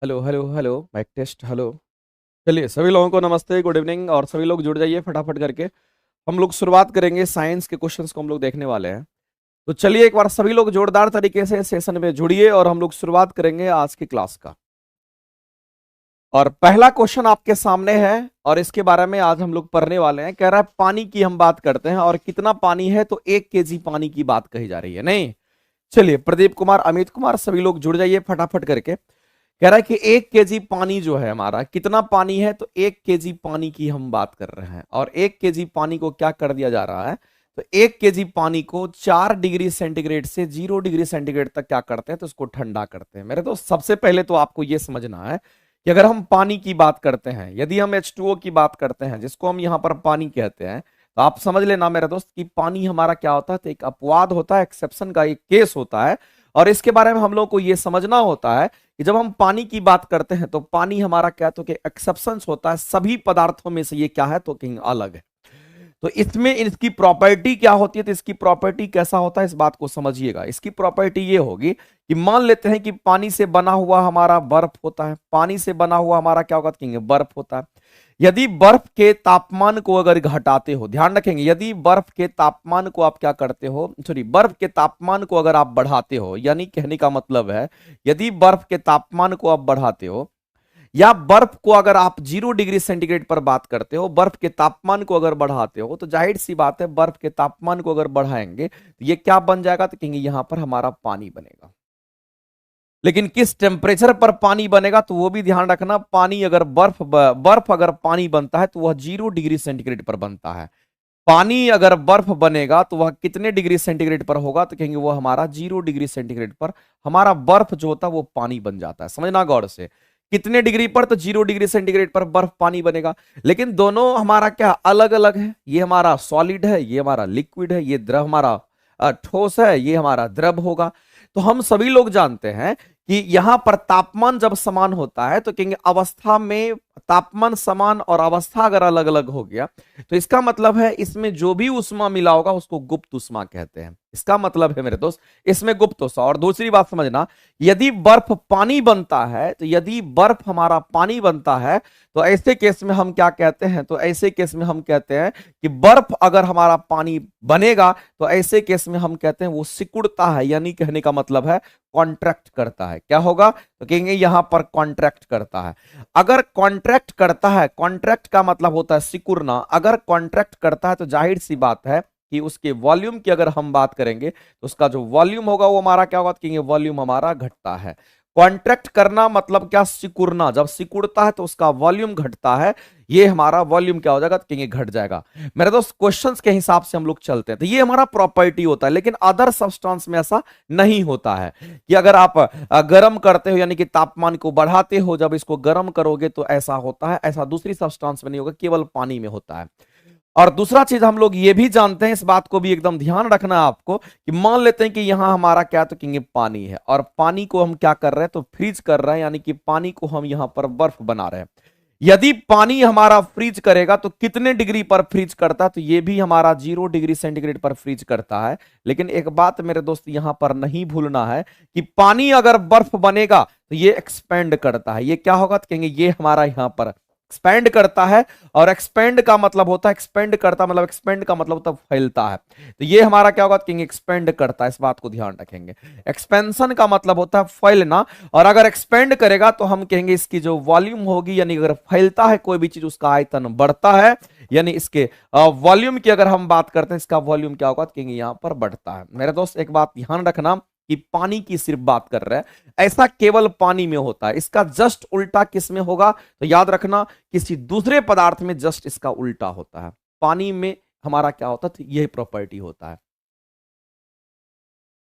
Hello hello hello mic test hello. चलिए सभी लोगों को नमस्ते, गुड इवनिंग, और सभी लोग जुड़ जाइए फटाफट करके। हम लोग शुरुआत करेंगे, साइंस के क्वेश्चंस को हम लोग देखने वाले हैं। तो चलिए एक बार सभी लोग जोरदार तरीके से सेशन में जुड़िए और हम लोग शुरुआत करेंगे आज की क्लास का। और पहला क्वेश्चन आपके सामने है और इसके बारे में आज हम लोग पढ़ने वाले हैं। कह रहा है पानी की हम बात करते हैं और कितना पानी है, तो 1 kg पानी की बात कही जा रही है। नहीं, चलिए प्रदीप कुमार, अमित कुमार, सभी लोग जुड़ जाइए फटाफट करके। कह रहा है कि 1 kg पानी जो है हमारा, कितना पानी है, तो 1 kg पानी की हम बात कर रहे हैं। और 1 kg पानी को क्या कर दिया जा रहा है, तो 1 kg पानी को 4 डिग्री सेंटीग्रेड से 0 डिग्री सेंटीग्रेड तक क्या करते हैं, तो उसको ठंडा करते हैं। मेरे दोस्त सबसे पहले तो आपको यह समझना है कि अगर हम पानी की बात करते हैं, यदि हम H2O की बात करते हैं, जिसको हम यहां पर पानी कहते हैं, तो आप समझ लेना मेरे दोस्त कि पानी हमारा क्या होता है, तो एक अपवाद होता है, एक्सेप्शन का एक केस होता है। और इसके बारे में हम लोग को यह समझना होता है कि जब हम पानी की बात करते हैं तो पानी हमारा क्या, तो कि एक्सेप्शंस होता है, सभी पदार्थों में से ये क्या है, तो कहीं अलग है। तो इसमें इसकी प्रॉपर्टी क्या होती है, तो इसकी प्रॉपर्टी कैसा होता है, इस बात को समझिएगा। इसकी प्रॉपर्टी ये होगी कि मान लेते हैं कि पानी से बना हुआ हमारा बर्फ होता है, पानी से बना हुआ हमारा क्या होगा, कहेंगे बर्फ होता है। यदि बर्फ के तापमान को अगर घटाते हो, ध्यान रखेंगे, यदि बर्फ के तापमान को आप क्या करते हो, सॉरी, बर्फ के तापमान को अगर आप बढ़ाते हो, यानी कहने का मतलब है यदि बर्फ के तापमान को आप बढ़ाते हो, या बर्फ को अगर आप 0 डिग्री सेंटीग्रेड पर बात करते हो, बर्फ के तापमान को अगर बढ़ाते हो, तो जाहिर सी बात है बर्फ के तापमान को अगर बढ़ाएंगे तो ये क्या बन जाएगा, तो कहेंगे यहां पर हमारा पानी बनेगा। लेकिन किस टेम्परेचर पर पानी बनेगा, तो वो भी ध्यान रखना। पानी अगर बर्फ अगर पानी बनता है तो वह 0 डिग्री सेंटीग्रेड पर बनता है। पानी अगर बर्फ बनेगा तो वह कितने डिग्री सेंटीग्रेड पर होगा, तो कहेंगे वो हमारा 0 डिग्री सेंटीग्रेड पर हमारा बर्फ जो होता है वो पानी बन जाता है। समझना गौर से, कितने डिग्री पर, तो 0 डिग्री सेंटीग्रेड पर बर्फ पानी बनेगा। लेकिन दोनों हमारा क्या अलग अलग है, ये हमारा सॉलिड है, ये हमारा लिक्विड है, ये द्रव हमारा ठोस है, ये हमारा द्रव होगा। तो हम सभी लोग जानते हैं कि यहां पर तापमान जब समान होता है तो कहेंगे अवस्था में तापमान समान, और अवस्था अगर अलग अलग हो गया तो इसका मतलब है इसमें जो भी उष्मा मिला होगा उसको गुप्त उष्मा कहते हैं। इसका मतलब है मेरे दोस्त इसमें गुप्त उष्मा। और दूसरी बात समझना, यदि बर्फ पानी बनता है, तो यदि बर्फ हमारा पानी बनता है तो ऐसे केस में हम क्या कहते हैं, तो ऐसे केस में हम कहते हैं कि बर्फ अगर हमारा पानी बनेगा तो ऐसे केस में हम कहते हैं वो सिकुड़ता है, यानी कहने का मतलब है कॉन्ट्रैक्ट करता है। क्या होगा, तो कहेंगे यहां पर कॉन्ट्रैक्ट करता है। अगर कॉन्ट्रैक्ट करता है, कॉन्ट्रैक्ट का मतलब होता है सिकुड़ना, अगर कॉन्ट्रैक्ट करता है तो जाहिर सी बात है कि उसके वॉल्यूम की अगर हम बात करेंगे तो उसका जो वॉल्यूम होगा वो हमारा क्या होगा, कहेंगे वॉल्यूम हमारा घटता है। कॉन्ट्रैक्ट करना मतलब क्या, सिकुड़ना। जब सिकुड़ता है तो उसका वॉल्यूम घटता है, ये हमारा वॉल्यूम क्या हो जाएगा, तो कहेंगे घट जाएगा। मेरे दोस्त क्वेश्चंस के हिसाब से हम लोग चलते हैं, तो ये हमारा प्रॉपर्टी होता है। लेकिन अदर सब्सटेंस में ऐसा नहीं होता है कि अगर आप गर्म करते हो यानी कि तापमान को बढ़ाते हो, जब इसको गर्म करोगे तो ऐसा होता है, ऐसा दूसरी सब्सटेंस में नहीं होगा, केवल पानी में होता है। और दूसरा चीज हम लोग ये भी जानते हैं, इस बात को भी एकदम ध्यान रखना है आपको, कि मान लेते हैं कि यहां हमारा क्या, तो कहेंगे पानी है, और पानी को हम क्या कर रहे हैं, तो फ्रीज कर रहे हैं, यानी कि पानी को हम यहां पर बर्फ बना रहे हैं। यदि पानी हमारा फ्रीज करेगा तो कितने डिग्री पर फ्रीज करता है, तो ये भी हमारा 0 डिग्री सेंटीग्रेड पर फ्रीज करता है। लेकिन एक बात मेरे दोस्त यहां पर नहीं भूलना है कि पानी अगर बर्फ बनेगा तो ये एक्सपेंड करता है। ये क्या होगा, तो कहेंगे ये हमारा यहां पर एक्सपेंड करता है। और एक्सपेंड का मतलब होता है, एक्सपेंड करता मतलब एक्सपेंड का मतलब होता है फैलता है। तो ये हमारा क्या होगा, कहेंगे एक्सपेंड करता है। इस बात को ध्यान रखेंगे, एक्सपेंशन का मतलब होता है फैलना, और अगर एक्सपेंड करेगा तो हम कहेंगे इसकी जो वॉल्यूम होगी, यानी अगर फैलता है कोई भी चीज उसका आयतन बढ़ता है, यानी इसके वॉल्यूम की अगर हम बात करते हैं इसका वॉल्यूम क्या होगा, तो कहेंगे यहां पर बढ़ता है। मेरे दोस्त एक बात ध्यान रखना कि पानी की सिर्फ बात कर रहे हैं, ऐसा केवल पानी में होता है। इसका जस्ट उल्टा किस में होगा, तो याद रखना किसी दूसरे पदार्थ में जस्ट इसका उल्टा होता है। पानी में हमारा क्या होता है, तो यही प्रॉपर्टी होता है।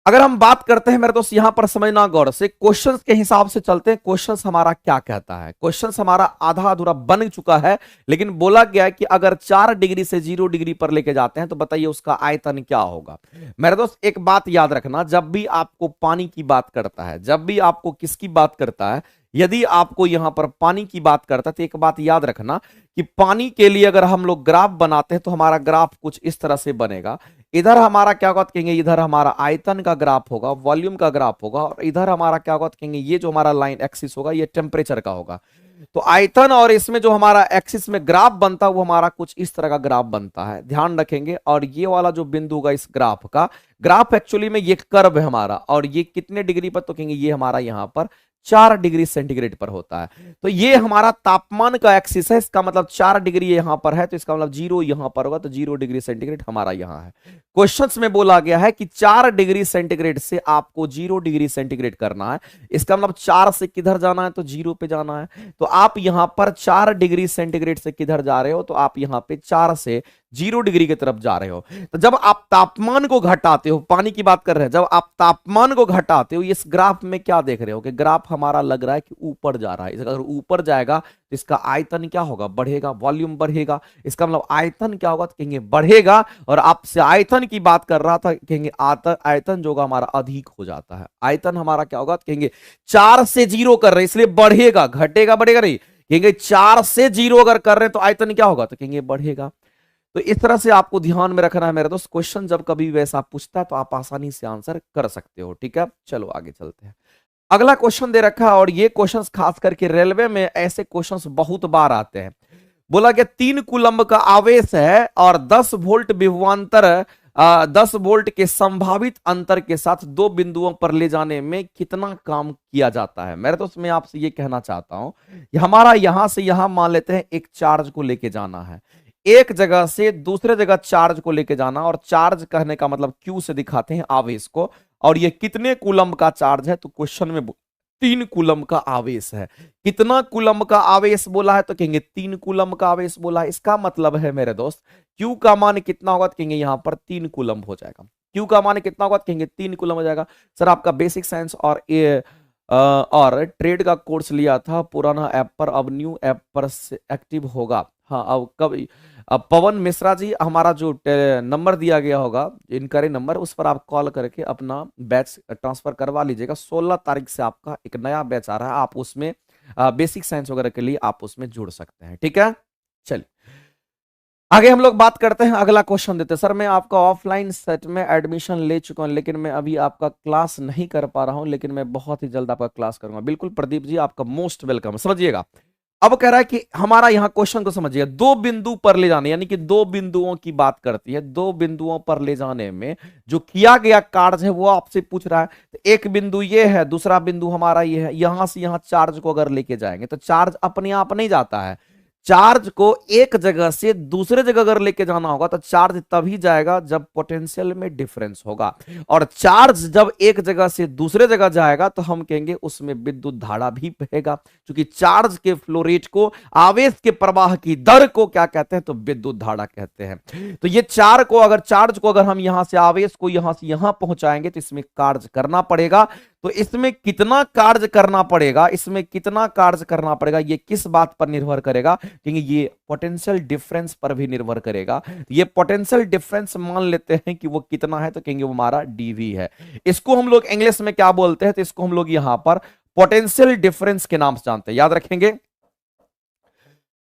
अगर हम बात करते हैं मेरे दोस्त, यहां पर समझना गौर से, क्वेश्चंस के हिसाब से चलते हैं। क्वेश्चंस हमारा क्या कहता है, क्वेश्चंस हमारा आधा अधूरा बन चुका है, लेकिन बोला गया है कि अगर 4 डिग्री से 0 डिग्री पर लेके जाते हैं तो बताइए उसका आयतन क्या होगा। मेरे दोस्त एक बात याद रखना, जब भी आपको पानी की बात करता है, जब भी आपको किसकी बात करता है, यदि आपको यहां पर पानी की बात करता है तो एक बात याद रखना कि पानी के लिए अगर हम लोग ग्राफ बनाते हैं तो हमारा ग्राफ कुछ इस तरह से बनेगा। इधर हमारा क्या होगा तो कहेंगे इधर हमारा आयतन का ग्राफ होगा, वॉल्यूम का ग्राफ होगा, और इधर हमारा क्या होगा तो कहेंगे ये जो हमारा लाइन एक्सिस होगा ये टेम्परेचर का होगा। तो आयतन और इसमें जो हमारा एक्सिस में ग्राफ बनता है वो हमारा कुछ इस तरह का ग्राफ बनता है, ध्यान रखेंगे। और ये वाला जो बिंदु होगा इस ग्राफ का, ग्राफ एक्चुअली में ये कर्व है हमारा, और ये कितने डिग्री पर तो कहेंगे ये हमारा यहां पर 4 डिग्री सेंटीग्रेड पर होता है। तो ये हमारा तापमान का एक्सिस है, इसका मतलब 4 डिग्री यहां पर है, तो इसका मतलब 0 यहां पर होगा, तो 0 डिग्री सेंटीग्रेड हमारा यहां है। क्वेश्चंस में बोला गया है कि 4 डिग्री सेंटीग्रेड से आपको 0 डिग्री सेंटीग्रेड करना है। इसका मतलब 4 से किधर जाना है तो 0 पे जाना है। तो आप यहां पर 4 डिग्री सेंटीग्रेड से किधर जा रहे हो तो आप यहां पे 4 से 0 डिग्री की तरफ जा रहे हो। तो जब आप तापमान को घटाते हो, पानी की बात कर रहे हैं, जब आप तापमान को घटाते हो, इस ग्राफ में क्या देख रहे हो कि ग्राफ हमारा लग रहा है कि ऊपर जा रहा है। अगर ऊपर जाएगा तो इसका आयतन क्या होगा, बढ़ेगा, वॉल्यूम बढ़ेगा। इसका मतलब आयतन क्या होगा तो कहेंगे बढ़ेगा। और आपसे आयतन की बात कर रहा था, कहेंगे आयतन जो होगा हमारा अधिक हो जाता है। आयतन हमारा क्या होगा तो कहेंगे 4 से 0 कर रहे हैं इसलिए बढ़ेगा, घटेगा बढ़ेगा नहीं। कहेंगे 4 से 0 अगर कर रहे हैं तो आयतन क्या होगा तो कहेंगे बढ़ेगा। तो इस तरह से आपको ध्यान में रखना है मेरे दोस्त। क्वेश्चन जब कभी वैसा पूछता है तो आप आसानी से आंसर कर सकते हो, ठीक है। चलो आगे चलते हैं। अगला क्वेश्चन दे रखा है, और ये क्वेश्चंस खास करके रेलवे में ऐसे क्वेश्चंस बहुत बार आते हैं। बोला कि 3 कूलम्ब का आवेश है और 10 वोल्ट विभवांतर 10 वोल्ट के संभावित अंतर के साथ 2 बिंदुओं पर ले जाने में कितना काम किया जाता है। मेरे दोस्त मैं आपसे ये कहना चाहता हूं, हमारा यहां से यहां मान लेते हैं एक चार्ज को लेके जाना है, एक जगह से दूसरे जगह चार्ज को लेके जाना। और चार्ज कहने का मतलब क्यू से दिखाते हैं आवेश को। और ये कितने कूलम्ब का चार्ज है तो क्वेश्चन में 3 कूलम्ब का आवेश है। कितना कूलम्ब का आवेश बोला है तो कहेंगे 3 कूलम्ब का आवेश बोला है। इसका मतलब है मेरे दोस्त क्यू का मान कितना होगा तो कहेंगे यहां पर 3 कूलम्ब हो जाएगा। क्यू का मान कितना होगा तो कहेंगे 3 कूलम्ब हो जाएगा। सर आपका बेसिक साइंस और ट्रेड का कोर्स लिया था पुराना ऐप पर, अब न्यू ऐप पर से एक्टिव होगा। हाँ अब कब, अब पवन मिश्रा जी हमारा जो नंबर दिया गया होगा इनकरे नंबर, उस पर आप कॉल करके अपना बैच ट्रांसफर करवा लीजिएगा। 16 तारीख से आपका एक नया बैच आ रहा है, आप उसमें बेसिक साइंस वगैरह के लिए आप उसमें जुड़ सकते हैं, ठीक है। चलिए आगे हम लोग बात करते हैं। अगला क्वेश्चन देते हैं। सर मैं आपका ऑफलाइन सेट में एडमिशन ले चुका हूं, लेकिन मैं अभी आपका क्लास नहीं कर पा रहा हूं, लेकिन मैं बहुत ही जल्द आपका क्लास करूंगा। बिल्कुल प्रदीप जी, आपका मोस्ट वेलकम। समझिएगा, अब कह रहा है कि हमारा यहां क्वेश्चन को समझिएगा, 2 बिंदु पर ले जाने, यानी कि 2 बिंदुओं की बात करती है। 2 बिंदुओं पर ले जाने में जो किया गया कार्य है वो आपसे पूछ रहा है। तो एक बिंदु ये है, दूसरा बिंदु हमारा ये है। यहां से यहां चार्ज को अगर लेके जाएंगे तो चार्ज अपने आप नहीं जाता है। चार्ज को एक जगह से दूसरे जगह अगर लेके जाना होगा तो चार्ज तभी जाएगा जब पोटेंशियल में डिफरेंस होगा। और चार्ज जब एक जगह से दूसरे जगह जाएगा तो हम कहेंगे उसमें विद्युत धारा भी बहेगा, क्योंकि चार्ज के फ्लो रेट को, आवेश के प्रवाह की दर को क्या कहते हैं तो विद्युत धारा कहते हैं। तो ये चार्ज को अगर हम यहां से आवेश को यहां से यहां पहुंचाएंगे तो इसमें कार्य करना पड़ेगा। तो इसमें कितना कार्य करना पड़ेगा, इसमें कितना कार्य करना पड़ेगा, ये किस बात पर निर्भर करेगा, क्योंकि ये पोटेंशियल डिफरेंस पर भी निर्भर करेगा। ये पोटेंशियल डिफरेंस मान लेते हैं कि वो कितना है तो कहेंगे वो हमारा डीवी है। इसको हम लोग इंग्लिश में क्या बोलते हैं तो इसको हम लोग यहां पर पोटेंशियल डिफरेंस के नाम से जानते हैं, याद रखेंगे।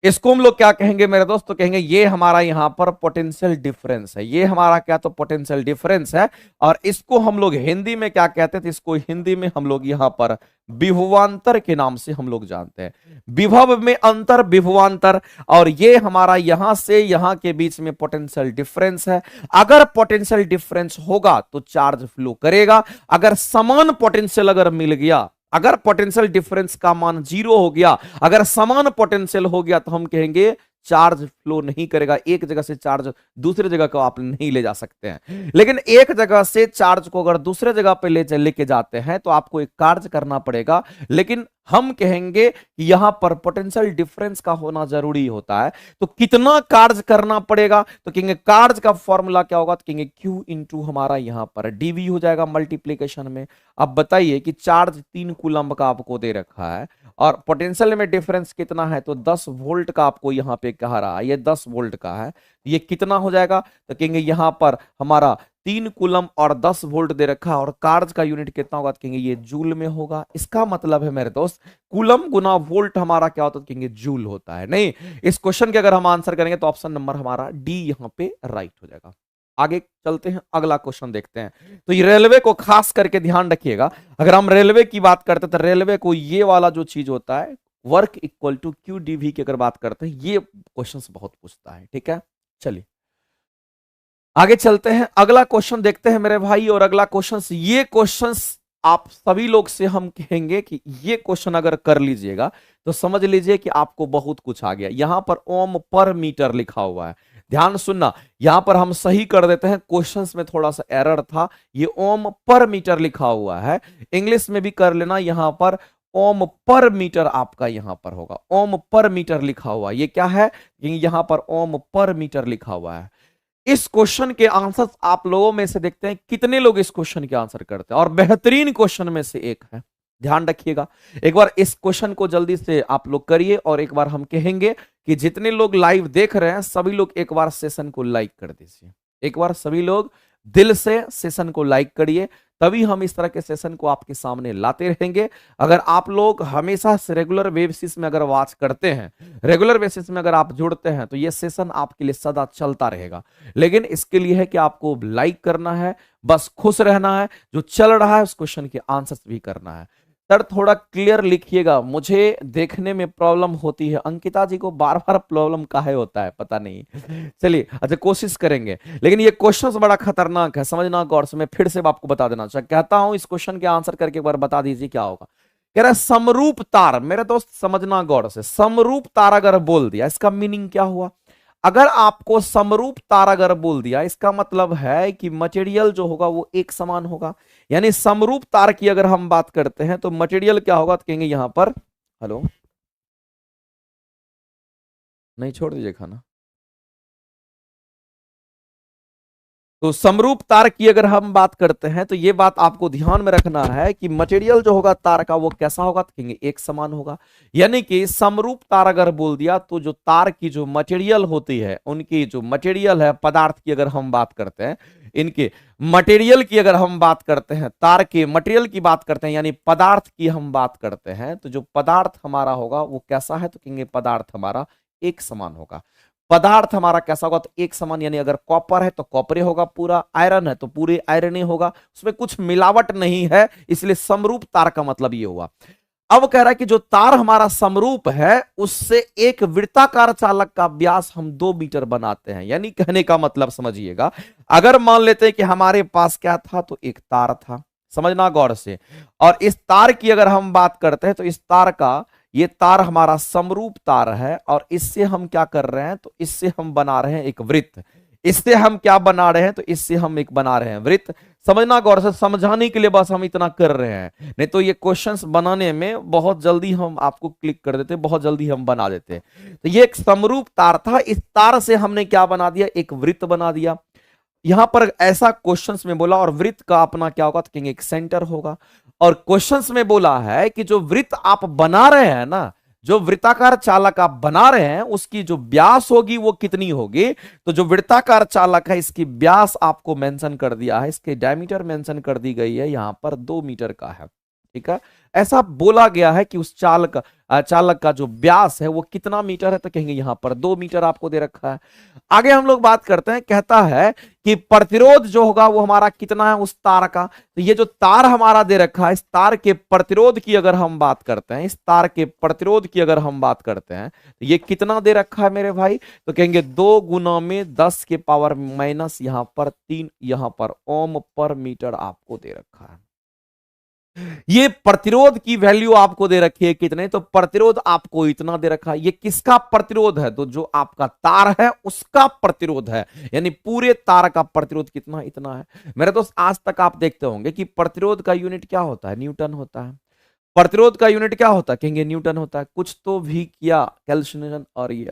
इसको हम लोग क्या कहेंगे मेरे दोस्त, तो कहेंगे ये हमारा यहां पर पोटेंशियल डिफरेंस है। ये हमारा क्या तो पोटेंशियल डिफरेंस है। और इसको हम लोग हिंदी में क्या कहते हैं तो इसको हिंदी में हम लोग यहां पर विभवांतर के नाम से हम लोग जानते हैं। विभव में अंतर, विभवांतर। और ये हमारा यहां से यहां के बीच में पोटेंशियल डिफरेंस है। अगर पोटेंशियल डिफरेंस होगा तो चार्ज फ्लो करेगा। अगर समान पोटेंशियल अगर मिल गया, अगर पोटेंशियल डिफरेंस का मान 0 हो गया, अगर समान पोटेंशियल हो गया तो हम कहेंगे चार्ज फ्लो नहीं करेगा। एक जगह से चार्ज दूसरे जगह को आप नहीं ले जा सकते हैं। लेकिन एक जगह से चार्ज को अगर दूसरे जगह पे लेके जाते हैं तो आपको एक कार्य करना पड़ेगा। लेकिन हम कहेंगे कि यहां पर पोटेंशियल डिफरेंस का होना जरूरी होता है। तो कितना कार्य करना पड़ेगा तो कहेंगे कार्य का फॉर्मूला क्या होगा तो कहेंगे Q इंटू हमारा यहां पर dV हो जाएगा मल्टीप्लीकेशन में। अब बताइए कि चार्ज 3 कूलम्ब का आपको दे रखा है और पोटेंशियल में डिफरेंस कितना है तो 10 वोल्ट का आपको यहां पे कह रहा है, ये 10 वोल्ट का है। ये कितना हो जाएगा तो कहेंगे यहां पर हमारा 3 कूलम और 10 वोल्ट दे रखा है। और कार्ज का यूनिट कितना होगा तो कहेंगे ये जूल में होगा। इसका मतलब है मेरे दोस्त कूलम गुना वोल्ट हमारा क्या होता है तो कहेंगे जूल होता है। नहीं, इस क्वेश्चन के अगर हम आंसर करेंगे तो ऑप्शन नंबर हमारा डी यहां पे राइट हो जाएगा। आगे चलते हैं, अगला क्वेश्चन देखते हैं। तो ये रेलवे को खास करके ध्यान रखिएगा, अगर हम रेलवे की बात करते हैं तो रेलवे को ये वाला जो चीज होता है work equal to Q DV की अगर बात करते हैं, ये क्वेश्चंस बहुत पूछता है। ठीक है, चलिए आगे चलते हैं, अगला क्वेश्चन देखते हैं मेरे भाई। और अगला क्वेश्चन, ये क्वेश्चन आप सभी लोग से हम कहेंगे कि ये क्वेश्चन अगर कर लीजिएगा तो समझ लीजिए कि आपको बहुत कुछ आ गया। यहां पर ओम पर मीटर लिखा हुआ है, ध्यान सुनना, यहां पर हम सही कर देते हैं, क्वेश्चंस में थोड़ा सा एरर था, ये ओम पर मीटर लिखा हुआ है। इंग्लिश में भी कर लेना, यहां पर ओम पर मीटर आपका यहां पर होगा, ओम पर मीटर लिखा हुआ, ये क्या है, यहां पर ओम पर मीटर लिखा हुआ है। इस क्वेश्चन के आंसर आप लोगों में से देखते हैं कितने लोग इस क्वेश्चन के आंसर करते हैं, और बेहतरीन क्वेश्चन में से एक है, ध्यान रखिएगा। एक बार इस क्वेश्चन को जल्दी से आप लोग करिए, और एक बार हम कहेंगे कि जितने लोग लाइव देख रहे हैं सभी लोग एक बार सेशन को लाइक कर दीजिए, एक बार सभी लोग दिल से सेशन को लाइक करिए, तभी हम इस तरह के सेशन को आपके सामने लाते रहेंगे। अगर आप लोग हमेशा से रेगुलर बेसिस में अगर वॉच करते हैं, रेगुलर बेसिस में अगर आप जुड़ते हैं, तो ये सेशन आपके लिए सदा चलता रहेगा। लेकिन इसके लिए है कि आपको लाइक करना है, बस खुश रहना है, जो चल रहा है उस क्वेश्चन के आंसर्स भी करना है। सर थोड़ा क्लियर लिखिएगा, मुझे देखने में प्रॉब्लम होती है। अंकिता जी को बार बार प्रॉब्लम काहे होता है पता नहीं। चलिए अच्छा कोशिश करेंगे, लेकिन ये क्वेश्चन बड़ा खतरनाक है, समझना गौर से। मैं फिर से आपको बता देना कहता हूं, इस क्वेश्चन के आंसर करके एक बार बता दीजिए क्या होगा। कह रहा है समरूप तार, मेरे दोस्त समझना गौर से, समरूप तार अगर बोल दिया इसका मीनिंग क्या हुआ। अगर आपको समरूप तार अगर बोल दिया, इसका मतलब है कि मटेरियल जो होगा वो एक समान होगा। यानी समरूप तार की अगर हम बात करते हैं तो मटेरियल क्या होगा, तो कहेंगे यहां पर, हेलो नहीं छोड़ दीजिए खाना। तो समरूप तार की अगर हम बात करते हैं तो ये बात आपको ध्यान में रखना है कि मटेरियल जो होगा तार का वो कैसा होगा, तो कहेंगे एक समान होगा। यानी कि समरूप तार अगर बोल दिया तो जो तार की जो मटेरियल होती है, उनकी जो मटेरियल है, पदार्थ की अगर हम बात करते हैं, इनके मटेरियल की अगर हम बात करते हैं, तार के मटेरियल की बात करते हैं, यानी पदार्थ की हम बात करते हैं, तो जो पदार्थ हमारा होगा वो कैसा है, तो कहेंगे पदार्थ हमारा एक समान होगा। पदार्थ हमारा कैसा होगा, तो एक समान, यानी अगर कॉपर है तो कॉपर होगा पूरा, आयरन है तो पूरे आयरन ही होगा, उसमें कुछ मिलावट नहीं है, इसलिए समरूप तार का मतलब ये हुआ। अब कह रहा है कि जो तार हमारा समरूप है उससे एक वृत्ताकार चालक का व्यास हम 2 मीटर बनाते हैं। यानी कहने का मतलब समझिएगा, अगर मान लेते हैं कि हमारे पास क्या था, तो एक तार था, समझना गौर से, और इस तार की अगर हम बात करते हैं तो इस तार का, ये तार हमारा समरूप तार है, और इससे हम क्या कर रहे हैं, तो इससे हम बना रहे हैं एक वृत्त। इससे हम क्या बना रहे हैं, तो इससे हम एक बना रहे हैं वृत्त। समझना गौर से, समझाने के लिए बस हम इतना कर रहे हैं, नहीं तो ये क्वेश्चंस बनाने में बहुत जल्दी हम आपको क्लिक कर देते, बहुत जल्दी हम बना देते। तो ये एक समरूप तार था, इस तार से हमने क्या बना दिया, एक वृत्त बना दिया। यहां पर ऐसा क्वेश्चंस में बोला, और वृत्त का अपना क्या होगा, तो कहेंगे एक सेंटर होगा। और क्वेश्चंस में बोला है कि जो वृत्त आप बना रहे हैं ना, जो वृत्ताकार चालक आप बना रहे हैं, उसकी जो व्यास होगी वो कितनी होगी। तो जो वृत्ताकार चालक है इसकी व्यास आपको मेंशन कर दिया है, इसके डायमीटर मेंशन कर दी गई है, यहां पर 2 मीटर का है। ठीक है, ऐसा बोला गया है कि उस चालक का जो व्यास है वो कितना मीटर है, तो कहेंगे यहां पर 2 मीटर आपको दे रखा है। आगे हम लोग बात करते हैं, कहता है कि प्रतिरोध जो होगा वो हमारा कितना है उस तार का। तो ये जो तार हमारा दे रखा है, इस तार के प्रतिरोध की अगर हम बात करते हैं, इस तार के प्रतिरोध की अगर हम बात करते हैं, तो ये कितना दे रखा है मेरे भाई, तो कहेंगे 2 गुना में 10 के पावर माइनस यहां पर 3, यहां पर ओम पर मीटर आपको दे रखा है। ये प्रतिरोध की वैल्यू आपको दे रखी है कितने, तो प्रतिरोध आपको इतना दे रखा है। ये किसका प्रतिरोध है, तो जो आपका तार है उसका प्रतिरोध है, यानी पूरे तार का प्रतिरोध कितना, इतना है। मेरे दोस्त आज तक आप देखते होंगे कि प्रतिरोध का यूनिट क्या होता है, न्यूटन होता है। प्रतिरोध का यूनिट क्या होता है, कहेंगे न्यूटन होता है। कुछ तो भी किया कैल्कुलेशन, और ये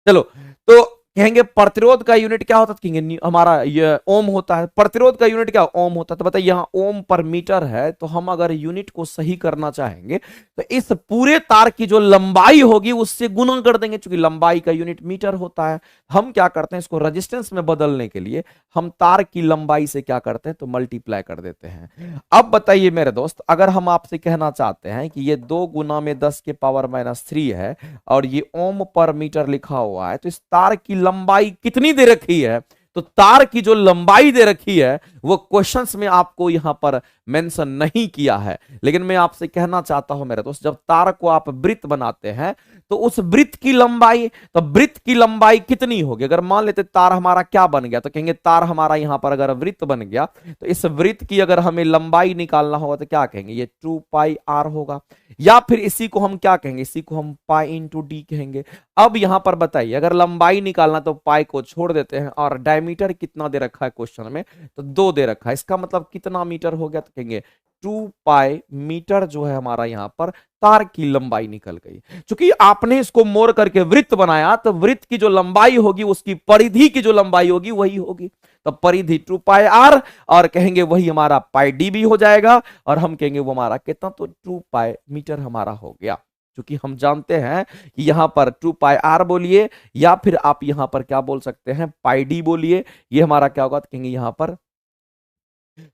चलो तो कहेंगे प्रतिरोध का यूनिट क्या होता है, कहेंगे हमारा ये ओम होता है। प्रतिरोध का यूनिट क्या ओम होता है, तो बताइए यहां ओम पर मीटर है, तो हम अगर यूनिट को सही करना चाहेंगे तो इस पूरे तार की जो लंबाई होगी उससे गुना कर देंगे, क्योंकि लंबाई का यूनिट मीटर होता है। हम क्या करते हैं, इसको रेजिस्टेंस में बदलने के लिए हम तार की लंबाई से क्या करते हैं, तो मल्टीप्लाई कर देते हैं। अब बताइए मेरे दोस्त, अगर हम आपसे कहना चाहते हैं कि ये 2 गुना में 10 के पावर माइनस 3 है, और ये ओम पर मीटर लिखा हुआ है, तो इस तार की लंबाई कितनी दे रखी है, तो तार की जो लंबाई दे रखी है वो क्वेश्चंस में आपको यहां पर मेंशन नहीं किया है, लेकिन मैं आपसे कहना चाहता हूं मेरे दोस्त, जब तार को आप वृत्त बनाते हैं तो उस वृत्त की लंबाई, तो वृत्त की लंबाई कितनी होगी? अगर मान लेते तार हमारा क्या बन गया, तो कहेंगे तार हमारा यहां पर अगर वृत्त बन गया तो इस वृत्त की अगर हमें लंबाई निकालना होगा तो क्या कहेंगे? ये 2 पाई आर होगा, या फिर इसी को हम क्या कहेंगे? इसी को हम पाई इंटू डी कहेंगे। अब यहां पर बताइए, अगर लंबाई निकालना तो पाई को छोड़ देते हैं, और डायमीटर कितना दे रखा है क्वेश्चन में? तो 2 दे रखा है। इसका मतलब कितना मीटर हो गया? तो कहेंगे 2 पाई मीटर जो है हमारा यहां पर तार की लंबाई निकल गई। क्योंकि आपने इसको मोड़ करके वृत्त बनाया, तो वृत्त की जो लंबाई होगी उसकी परिधि की जो लंबाई होगी वही होगी। तो परिधि 2 पाई आर, और कहेंगे वही हमारा पाई डी भी हो जाएगा, और हम कहेंगे वो हमारा कितना? तो 2 पाई मीटर हमारा हो गया। क्योंकि हम जानते हैं कि यहां पर 2 पाई आर बोलिए, या फिर आप यहां पर क्या बोल सकते हैं? पाई डी बोलिए। ये हमारा क्या होगा? तो कहेंगे यहां पर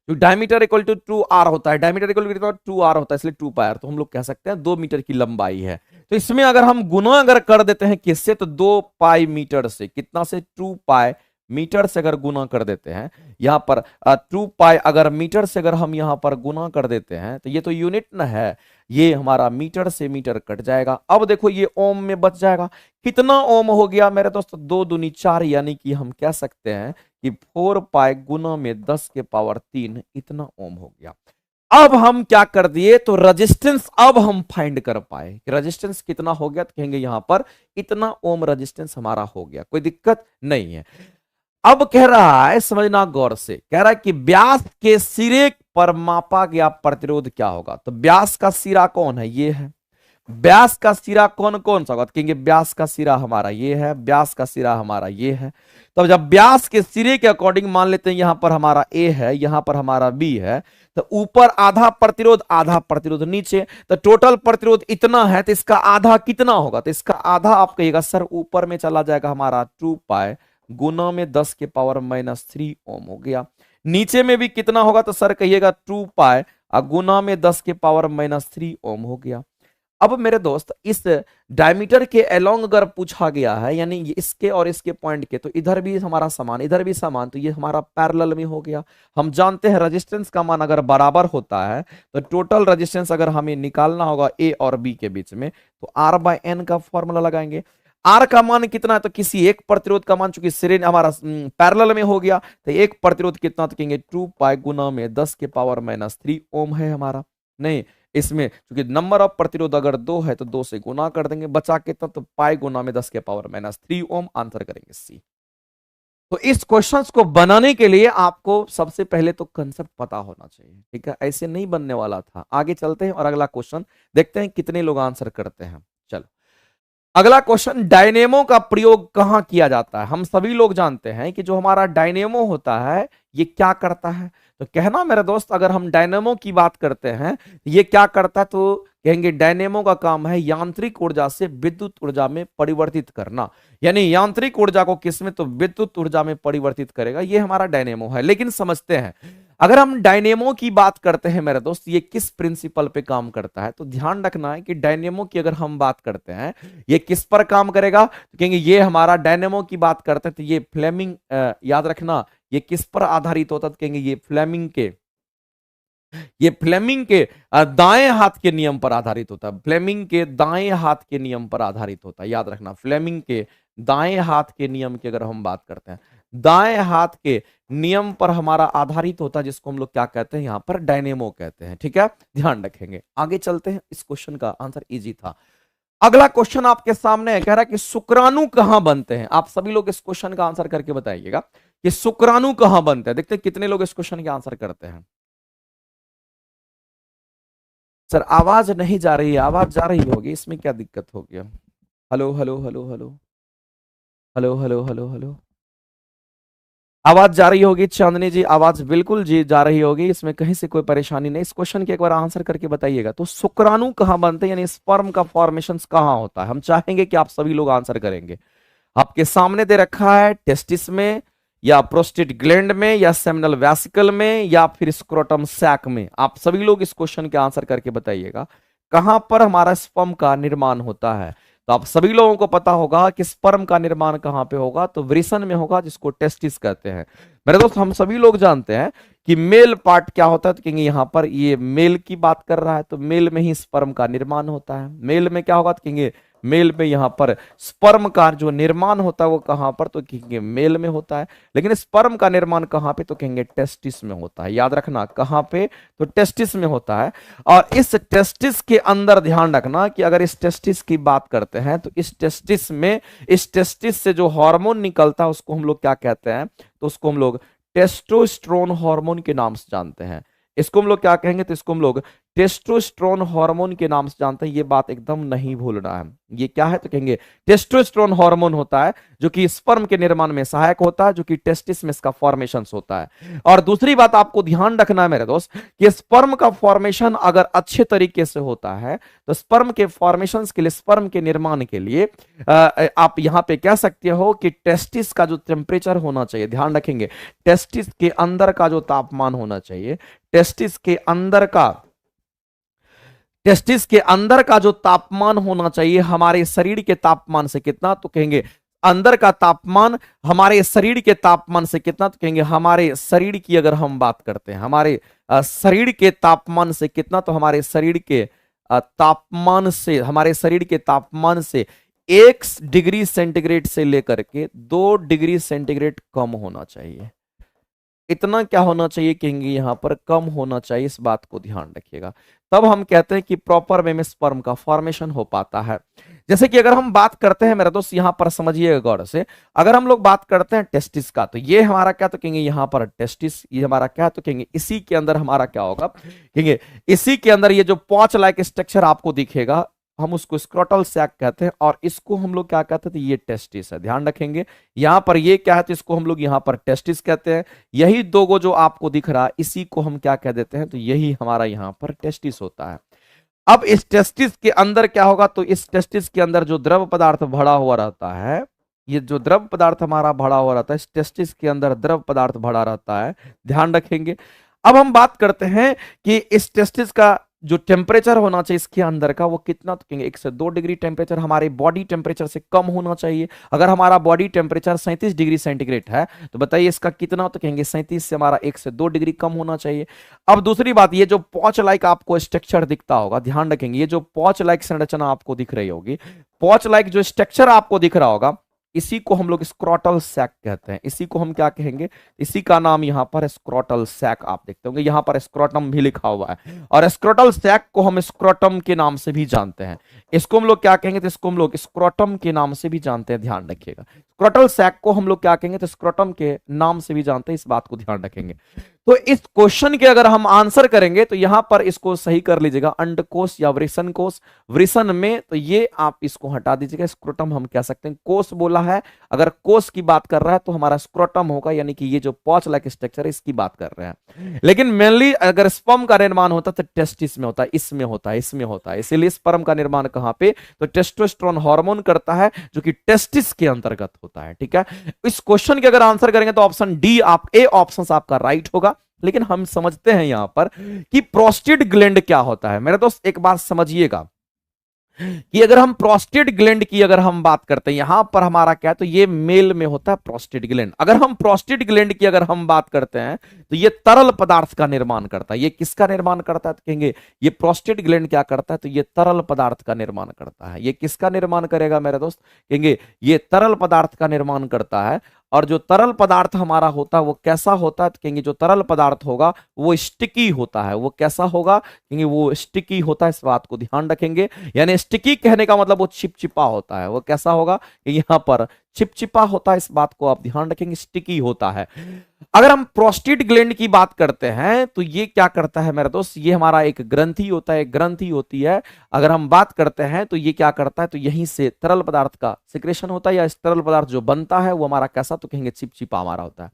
तो डायमीटर इक्वल टू 2 आर होता है, डायमीटर इक्वल टू 2 आर होता है, इसलिए 2 पाई आर। तो हम लोग कह सकते हैं 2 मीटर की लंबाई है। तो इसमें अगर हम गुना अगर कर देते हैं किससे? तो 2 पाई मीटर से। कितना से? 2 पाई मीटर से अगर गुना कर देते हैं, यहां पर 2 पाई अगर मीटर से अगर हम यहां पर गुना कर देते हैं, तो ये तो यूनिट ना है, ये हमारा मीटर से मीटर कट जाएगा। अब देखो ये ओम में बच जाएगा। कितना ओम हो गया मेरे दोस्त? 2 दूनी 4, यानी कि हम कह सकते हैं कि 4 पाई गुना में 10 के पावर 3 इतना ओम हो गया। अब हम क्या कर दिए? तो रेजिस्टेंस अब हम फाइंड कर पाए कि रेजिस्टेंस कितना हो गया। तो कहेंगे यहां पर इतना ओम रेजिस्टेंस हमारा हो गया, कोई दिक्कत नहीं है। अब कह रहा है, समझना गौर से, कह रहा है कि व्यास के सिरे पर मापा गया प्रतिरोध क्या होगा? तो व्यास का सिरा कौन है? ये है। व्यास का सिरा कौन कौन सा होगा? कहेंगे व्यास का सिरा हमारा ये है, व्यास का सिरा हमारा ये है। तो जब व्यास के सिरे के अकॉर्डिंग मान लेते हैं, यहां पर हमारा ए है, यहां पर हमारा बी है, तो ऊपर आधा प्रतिरोध नीचे, तो टोटल प्रतिरोध इतना है, तो इसका आधा कितना होगा? तो इसका आधा आप कहिएगा सर ऊपर में चला जाएगा हमारा 2 पाई गुना में 10 के पावर -3 ओम हो गया। नीचे में भी कितना होगा? तो सर कहिएगा 2 पाई गुना में 10 के पावर -3 ओम हो गया। अब मेरे दोस्त इस डायमीटर के अलोंग अगर पूछा गया है, यानी इसके और इसके पॉइंट के, तो इधर भी हमारा समान इधर भी समान, तो ये हमारा पैरेलल में हो गया। हम जानते हैं रेजिस्टेंस का मान अगर बराबर होता है तो टोटल रेजिस्टेंस अगर हमें निकालना होगा ए और बी के बीच में, तो आर बाय एन का फॉर्मूला लगाएंगे। आर का मान कितना है? तो किसी एक प्रतिरोध का मान, चूंकि श्रेणी हमारा पैरेलल में हो गया, तो एक प्रतिरोध कितना? तो कहेंगे 2 पाई गुना में 10 के पावर -3 ओम है हमारा। नहीं, इसमें क्योंकि नंबर ऑफ प्रतिरोध अगर 2 है तो 2 से गुना कर देंगे, बचा कितना? तो पाई गुना में 10 के पावर -3 ओम। आंसर करेंगे सी। तो इस क्वेश्चंस को बनाने के लिए आपको सबसे पहले तो कंसेप्ट पता होना चाहिए, ठीक है? ऐसे नहीं बनने वाला था। आगे चलते हैं और अगला क्वेश्चन देखते हैं कितने लोग आंसर करते हैं। चलो अगला क्वेश्चन, डायनेमो का प्रयोग कहां किया जाता है? हम सभी लोग जानते हैं कि जो हमारा डायनेमो होता है ये क्या करता है? तो कहना मेरे दोस्त, अगर हम डायनेमो की बात करते हैं ये क्या करता है, तो कहेंगे डायनेमो का काम है यांत्रिक ऊर्जा से विद्युत ऊर्जा में परिवर्तित करना। यानी यांत्रिक ऊर्जा को किस में? तो विद्युत ऊर्जा में परिवर्तित करेगा, ये हमारा डायनेमो है। लेकिन समझते हैं, अगर हम डायनेमो की बात करते हैं मेरे दोस्त, ये किस प्रिंसिपल पे काम करता है? तो ध्यान रखना है कि डायनेमो की अगर हम बात करते हैं ये किस पर काम करेगा, तो कहेंगे ये हमारा डायनेमो की बात करते हैं तो ये फ्लेमिंग, याद रखना ये किस पर आधारित होता है? तो कहेंगे ये फ्लेमिंग के दाएं हाथ के नियम पर आधारित होता है। फ्लेमिंग के दाएं हाथ के नियम पर आधारित होता है, याद रखना। फ्लेमिंग के दाएं हाथ के नियम की अगर हम बात करते हैं, दाएं हाथ के नियम पर हमारा आधारित होता है, जिसको हम लोग क्या कहते हैं? यहां पर डायनेमो कहते हैं, ठीक है? ध्यान रखेंगे। आगे चलते हैं, इस क्वेश्चन का आंसर इजी था। अगला क्वेश्चन आपके सामने है, कह रहा है कि शुक्राणु कहां बनते हैं? आप सभी लोग इस क्वेश्चन का आंसर करके बताइएगा कि शुक्राणु कहां बनते हैं। देखते हैं कितने लोग इस क्वेश्चन के आंसर करते हैं। सर आवाज नहीं जा रही है, आवाज जा रही होगी, इसमें क्या दिक्कत हो गया? Hello hello hello hello hello hello hello hello, आवाज जा रही होगी चांदनी जी, आवाज बिल्कुल जी जा रही होगी, इसमें कहीं से कोई परेशानी नहीं। इस क्वेश्चन के एक बार आंसर करके बताइएगा। तो शुक्राणु कहां बनते हैं, यानी स्पर्म का फॉर्मेशन कहां होता है? हम चाहेंगे कि आप सभी लोग आंसर करेंगे। आपके सामने दे रखा है टेस्टिस में, या प्रोस्टेट ग्लैंड में, या सेमिनल वेसिकल में, या फिर स्क्रोटम सैक में। आप सभी लोग इस क्वेश्चन के आंसर करके बताइएगा कहां पर हमारा स्पर्म का निर्माण होता है। तो आप सभी लोगों को पता होगा कि स्पर्म का निर्माण कहां पे होगा, तो वृषण में होगा, जिसको टेस्टिस कहते हैं। मेरे दोस्त हम सभी लोग जानते हैं कि मेल पार्ट क्या होता है, तो कहेंगे यहां पर ये मेल की बात कर रहा है, तो मेल में ही स्पर्म का निर्माण होता है। मेल में क्या होगा, तो कहेंगे मेल में यहां पर स्पर्म का जो निर्माण होता है वो कहां पर, तो कहेंगे मेल में होता है। लेकिन स्पर्म का निर्माण कहां पे, तो कहेंगे टेस्टिस में होता है। याद रखना कहां पे, तो टेस्टिस में होता है। और इस टेस्टिस के अंदर ध्यान रखना कि अगर इस टेस्टिस की बात करते हैं तो इस टेस्टिस में, इस टेस्टिस से जो हार्मोन निकलता है उसको हम लोग क्या कहते हैं, तो उसको हम लोग टेस्टोस्टेरोन हार्मोन के नाम से जानते हैं। इसको हम लोग क्या कहेंगे, तो इसको हम लोग टेस्टोस्टेरोन हार्मोन के नाम से जानते हैं। ये बात एकदम नहीं भूलना है। ये क्या है, तो कहेंगे टेस्टोस्टेरोन हार्मोन होता है जो कि स्पर्म के निर्माण में सहायक होता है, जो कि टेस्टिस में इसका फॉर्मेशन होता है। और दूसरी बात आपको ध्यान रखना है मेरे दोस्त कि स्पर्म का फॉर्मेशन अगर अच्छे तरीके से होता है तो स्पर्म के फॉर्मेशन के लिए, स्पर्म के निर्माण के लिए आप यहां पे कह सकते हो कि टेस्टिस का जो टेम्परेचर होना चाहिए, ध्यान रखेंगे टेस्टिस के अंदर का जो तापमान होना चाहिए, टेस्टिस के अंदर का, टेस्टिस के अंदर का जो तापमान होना चाहिए हमारे शरीर के तापमान से कितना, तो कहेंगे अंदर का तापमान हमारे शरीर के तापमान से कितना, तो कहेंगे हमारे शरीर की अगर हम बात करते हैं, हमारे शरीर के तापमान से कितना, तो हमारे शरीर के तापमान से, हमारे शरीर के तापमान से 1 डिग्री सेंटीग्रेड से लेकर के 2 डिग्री सेंटीग्रेड कम होना चाहिए। इतना क्या होना चाहिए, कहेंगे यहां पर कम होना चाहिए। इस बात को ध्यान रखिएगा, तब हम कहते हैं कि प्रॉपर वे में स्पर्म का फॉर्मेशन हो पाता है। जैसे कि अगर हम बात करते हैं मेरे दोस्त, यहां पर समझिएगा गौर से, अगर हम लोग बात करते हैं टेस्टिस का, तो ये हमारा क्या, तो कहेंगे यहां पर टेस्टिस, ये हमारा क्या, तो कहेंगे इसी के अंदर हमारा क्या होगा, कहेंगे इसी के अंदर ये जो पॉच लाइक स्ट्रक्चर आपको दिखेगा, हम उसको स्क्रोटल सैक कहते हैं, और इसको हम लोग क्या कहते हैं, तो ये टेस्टिस है। ध्यान रखेंगे यहां पर ये क्या है, तो इसको हम लोग यहां पर टेस्टिस कहते हैं। यही दो जो आपको दिख रहा है इसी को हम क्या कह देते हैं, तो यही हमारा यहां पर टेस्टिस होता है। अब इस टेस्टिस के अंदर क्या होगा, तो इस टेस्टिस के अंदर जो द्रव पदार्थ भरा हुआ रहता है, ये जो द्रव पदार्थ हमारा भरा हुआ रहता है, इस टेस्टिस के अंदर द्रव पदार्थ भरा रहता है। ध्यान रखेंगे। अब हम बात करते हैं कि इस टेस्टिस का जो टेम्परेचर होना चाहिए इसके अंदर का, वो कितना, तो कहेंगे 1 से 2 डिग्री टेम्परेचर हमारे बॉडी टेम्परेचर से कम होना चाहिए। अगर हमारा बॉडी टेम्परेचर 37 डिग्री सेंटीग्रेड है तो बताइए इसका कितना, तो कहेंगे 37 से हमारा 1 से 2 डिग्री कम होना चाहिए। अब दूसरी बात, ये जो पॉच लाइक आपको स्ट्रक्चर दिखता होगा, ध्यान रखेंगे ये जो पॉच लाइक संरचना आपको दिख रही होगी, पॉच लाइक जो स्ट्रक्चर आपको दिख रहा होगा, इसी को हम लोग स्क्रोटल सैक कहते हैं। इसी को हम क्या कहेंगे, इसी का नाम यहां पर स्क्रोटल सैक, आप देखते होंगे यहां पर स्क्रोटम भी लिखा हुआ है, और स्क्रोटल सैक को हम स्क्रोटम के नाम से भी जानते हैं। इसको हम लोग क्या कहेंगे, तो इसको हम लोग स्क्रोटम के नाम से भी जानते हैं। ध्यान रखिएगा स्क्रोटल सैक को हम लोग क्या कहेंगे, तो स्क्रोटम के नाम से भी जानते हैं। इस बात को ध्यान रखेंगे। तो इस क्वेश्चन के अगर हम आंसर करेंगे तो यहां पर इसको सही कर लीजिएगा, अंडकोश या वृषण कोश। वृषण में तो ये आप इसको हटा दीजिएगा, स्क्रोटम हम कह सकते हैं। कोश बोला है, अगर कोश की बात कर रहा है तो हमारा स्क्रोटम होगा, यानी कि ये जो पॉच लाइक स्ट्रक्चर है इसकी बात कर रहे हैं। लेकिन मेनली अगर स्पर्म का निर्माण होता है तो टेस्टिस में होता है, इसमें होता है, इसमें होता है। इसीलिए स्पर्म का निर्माण कहां पे, तो टेस्टोस्टेरोन हार्मोन करता है जो कि टेस्टिस के अंतर्गत होता है। ठीक है, इस क्वेश्चन के अगर आंसर करेंगे तो ऑप्शन डी, आप ए ऑप्शन आपका राइट होगा। लेकिन हम समझते हैं यहां पर कि प्रोस्टेट ग्लैंड क्या होता है। मेरे दोस्त एक बात समझिएगा कि अगर हम प्रोस्टेट ग्लैंड की अगर हम बात करते हैं, यहां पर हमारा क्या है, तो ये मेल में होता है प्रोस्टेट ग्लैंड। अगर हम प्रोस्टेट ग्लैंड की अगर हम बात करते हैं तो ये तरल पदार्थ का निर्माण करता है। ये किसका निर्माण करता है, तो कहेंगे ये प्रोस्टेट ग्लैंड क्या करता है, तो ये तरल पदार्थ का निर्माण करता है। ये किसका निर्माण करेगा मेरे दोस्त, कहेंगे ये तरल पदार्थ का निर्माण करता है। और जो तरल पदार्थ हमारा होता है वो कैसा होता है, तो कहेंगे जो तरल पदार्थ होगा वो स्टिकी होता है। वो कैसा होगा, कहेंगे वो स्टिकी होता है। इस बात को ध्यान रखेंगे, यानी स्टिकी कहने का मतलब वो चिपचिपा होता है। वो कैसा होगा, यहां पर चिपचिपा होता है। इस बात को आप ध्यान रखेंगे, स्टिकी होता है। अगर हम प्रोस्टेट ग्लैंड की बात करते हैं तो ये क्या करता है मेरे दोस्त, ये हमारा एक ग्रंथि होता है, ग्रंथि होती है। अगर हम बात करते हैं तो ये क्या करता है, तो यहीं से तरल पदार्थ का सिक्रेशन होता है, या इस तरल पदार्थ जो बनता है वो हमारा कैसा, तो कहेंगे चिपचिपा हमारा होता है।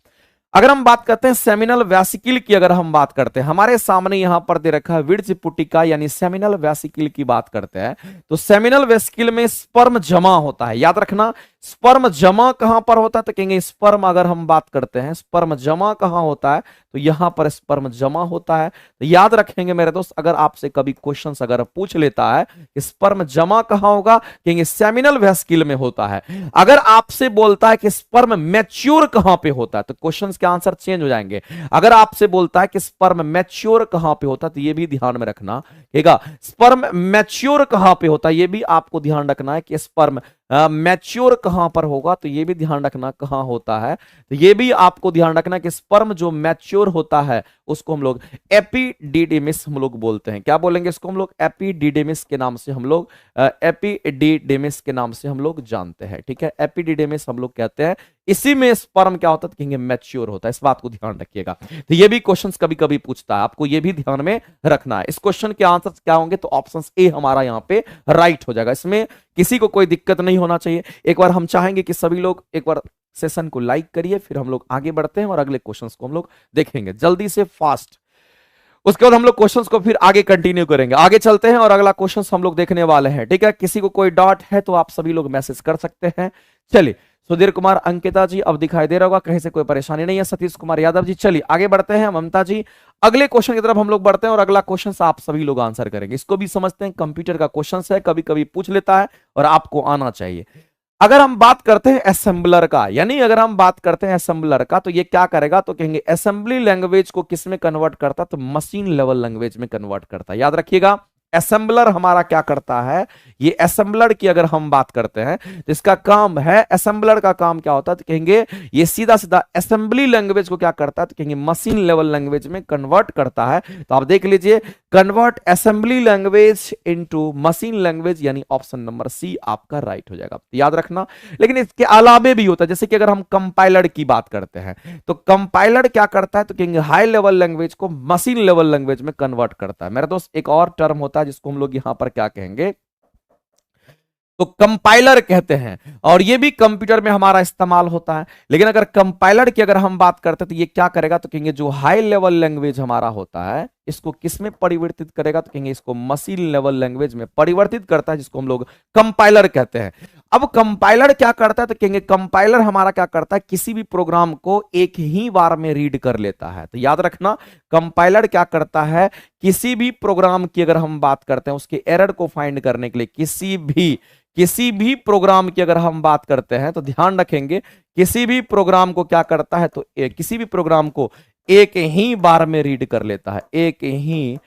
अगर हम बात करते हैं सेमिनल वेसिकल की, अगर हम बात करते हैं, हमारे सामने यहां पर दे रखा है विर्ज पुटिका, यानी सेमिनल वेसिकल की बात करते हैं, तो सेमिनल वेसिकल में स्पर्म जमा होता है। याद रखना स्पर्म जमा कहां पर होता है, तो कहेंगे स्पर्म, अगर हम बात करते हैं स्पर्म जमा कहां होता है, तो यहां पर स्पर्म जमा होता है। तो याद रखेंगे मेरे दोस्त, अगर आपसे कभी क्वेश्चन अगर पूछ लेता है कि स्पर्म जमा कहां होगा, कहेंगे सेमिनल वेस्किल में होता है। अगर आपसे बोलता है कि स्पर्म मैच्योर कहां पे होता है, तो क्वेश्चंस के आंसर चेंज हो जाएंगे। अगर आपसे बोलता है कि स्पर्म मैच्योर कहां पे होता है, तो ये भी ध्यान में रखना, ठीक है। स्पर्म मैच्योर कहां पे होता है, ये भी आपको ध्यान रखना है कि स्पर्म मैच्योर कहां पर होगा, तो ये भी ध्यान रखना कहां होता है। तो ये भी आपको ध्यान रखना कि स्पर्म जो मैच्योर होता है उसको हम लोग एपिडिडिमिस हम लोग बोलते हैं। क्या बोलेंगे इसको हम लोग? एपिडिडिमिस के नाम से हम लोग एपिडिडिमिस के नाम से हम लोग जानते हैं, ठीक है। एपिडिडिमिस हम लोग कहते हैं। इसी में स्पर्म क्या होता है, तो कहेंगे मैच्योर होता है। इस बात को ध्यान रखिएगा। तो ये भी क्वेश्चंस कभी कभी पूछता है, आपको ये भी ध्यान में रखना है। इस क्वेश्चन के आंसर क्या होंगे, तो ऑप्शन ए हमारा यहाँ पे राइट हो जाएगा। इसमें किसी को कोई दिक्कत नहीं होना चाहिए। एक बार हम चाहेंगे कि सभी लोग एक बार सेशन को लाइक करिए, फिर हम लोग आगे बढ़ते हैं और अगले क्वेश्चंस को हम लोग देखेंगे जल्दी से फास्ट। उसके बाद हम लोग क्वेश्चंस को फिर आगे कंटिन्यू करेंगे। आगे चलते हैं और अगला क्वेश्चंस हम लोग देखने वाले हैं, ठीक है। किसी को कोई डाउट है तो आप सभी लोग मैसेज कर सकते हैं। चलिए, सुधीर कुमार, अंकिता जी अब दिखाई दे रहा होगा, कहीं से कोई परेशानी नहीं है। सतीश कुमार यादव जी, चलिए आगे बढ़ते हैं। ममता जी, अगले क्वेश्चन की तरफ हम लोग बढ़ते हैं और अगला क्वेश्चन आप सभी लोग आंसर करेंगे। इसको भी समझते हैं, कंप्यूटर का क्वेश्चन है, कभी कभी पूछ लेता है और आपको आना चाहिए। अगर हम बात करते हैं असेंबलर का, यानी अगर हम बात करते हैं असेंबलर का, तो ये क्या करेगा, तो कहेंगे असेंबली लैंग्वेज को किस में कन्वर्ट करता है, तो मशीन लेवल लैंग्वेज में कन्वर्ट करता है। याद रखिएगा, असेंबलर हमारा क्या करता है, ये असेंबलर की अगर हम बात करते हैं तो इसका काम है, असेंबलर का काम क्या होता है, तो कहेंगे ये सीधा सीधा असेंबली लैंग्वेज को क्या करता है, तो कहेंगे मशीन लेवल लैंग्वेज में कन्वर्ट करता है। तो आप देख लीजिए, convert assembly language into machine language, यानी ऑप्शन नंबर सी आपका राइट हो जाएगा। याद रखना। लेकिन इसके अलावे भी होता है, जैसे कि अगर हम कंपाइलर की बात करते हैं, तो कंपाइलर क्या करता है, तो कहेंगे हाई लेवल लैंग्वेज को मशीन लेवल लैंग्वेज में कन्वर्ट करता है। मेरे दोस्त, एक और टर्म होता है जिसको हम लोग यहां पर क्या कहेंगे, तो कंपाइलर कहते हैं, और ये भी कंप्यूटर में हमारा इस्तेमाल होता है। लेकिन अगर कंपाइलर की अगर हम बात करते हैं तो ये क्या करेगा, तो कहेंगे जो हाई लेवल लैंग्वेज हमारा होता है इसको किस में परिवर्तित करेगा, तो कहेंगे इसको मशीन लेवल लैंग्वेज में परिवर्तित करता है, जिसको हम लोग कंपाइलर कहते हैं। अब कंपाइलर क्या करता है, तो कहेंगे कंपाइलर हमारा क्या करता है, किसी भी प्रोग्राम को एक ही बार में रीड कर लेता है। तो याद रखना, कंपाइलर क्या करता है, किसी भी प्रोग्राम की अगर हम बात करते हैं उसके एरर को फाइंड करने के लिए, किसी भी प्रोग्राम की अगर हम बात करते हैं तो ध्यान रखेंगे, किसी भी प्रोग्राम को क्या करता है, तो किसी भी प्रोग्राम को एक ही बार में रीड कर लेता है। एक ही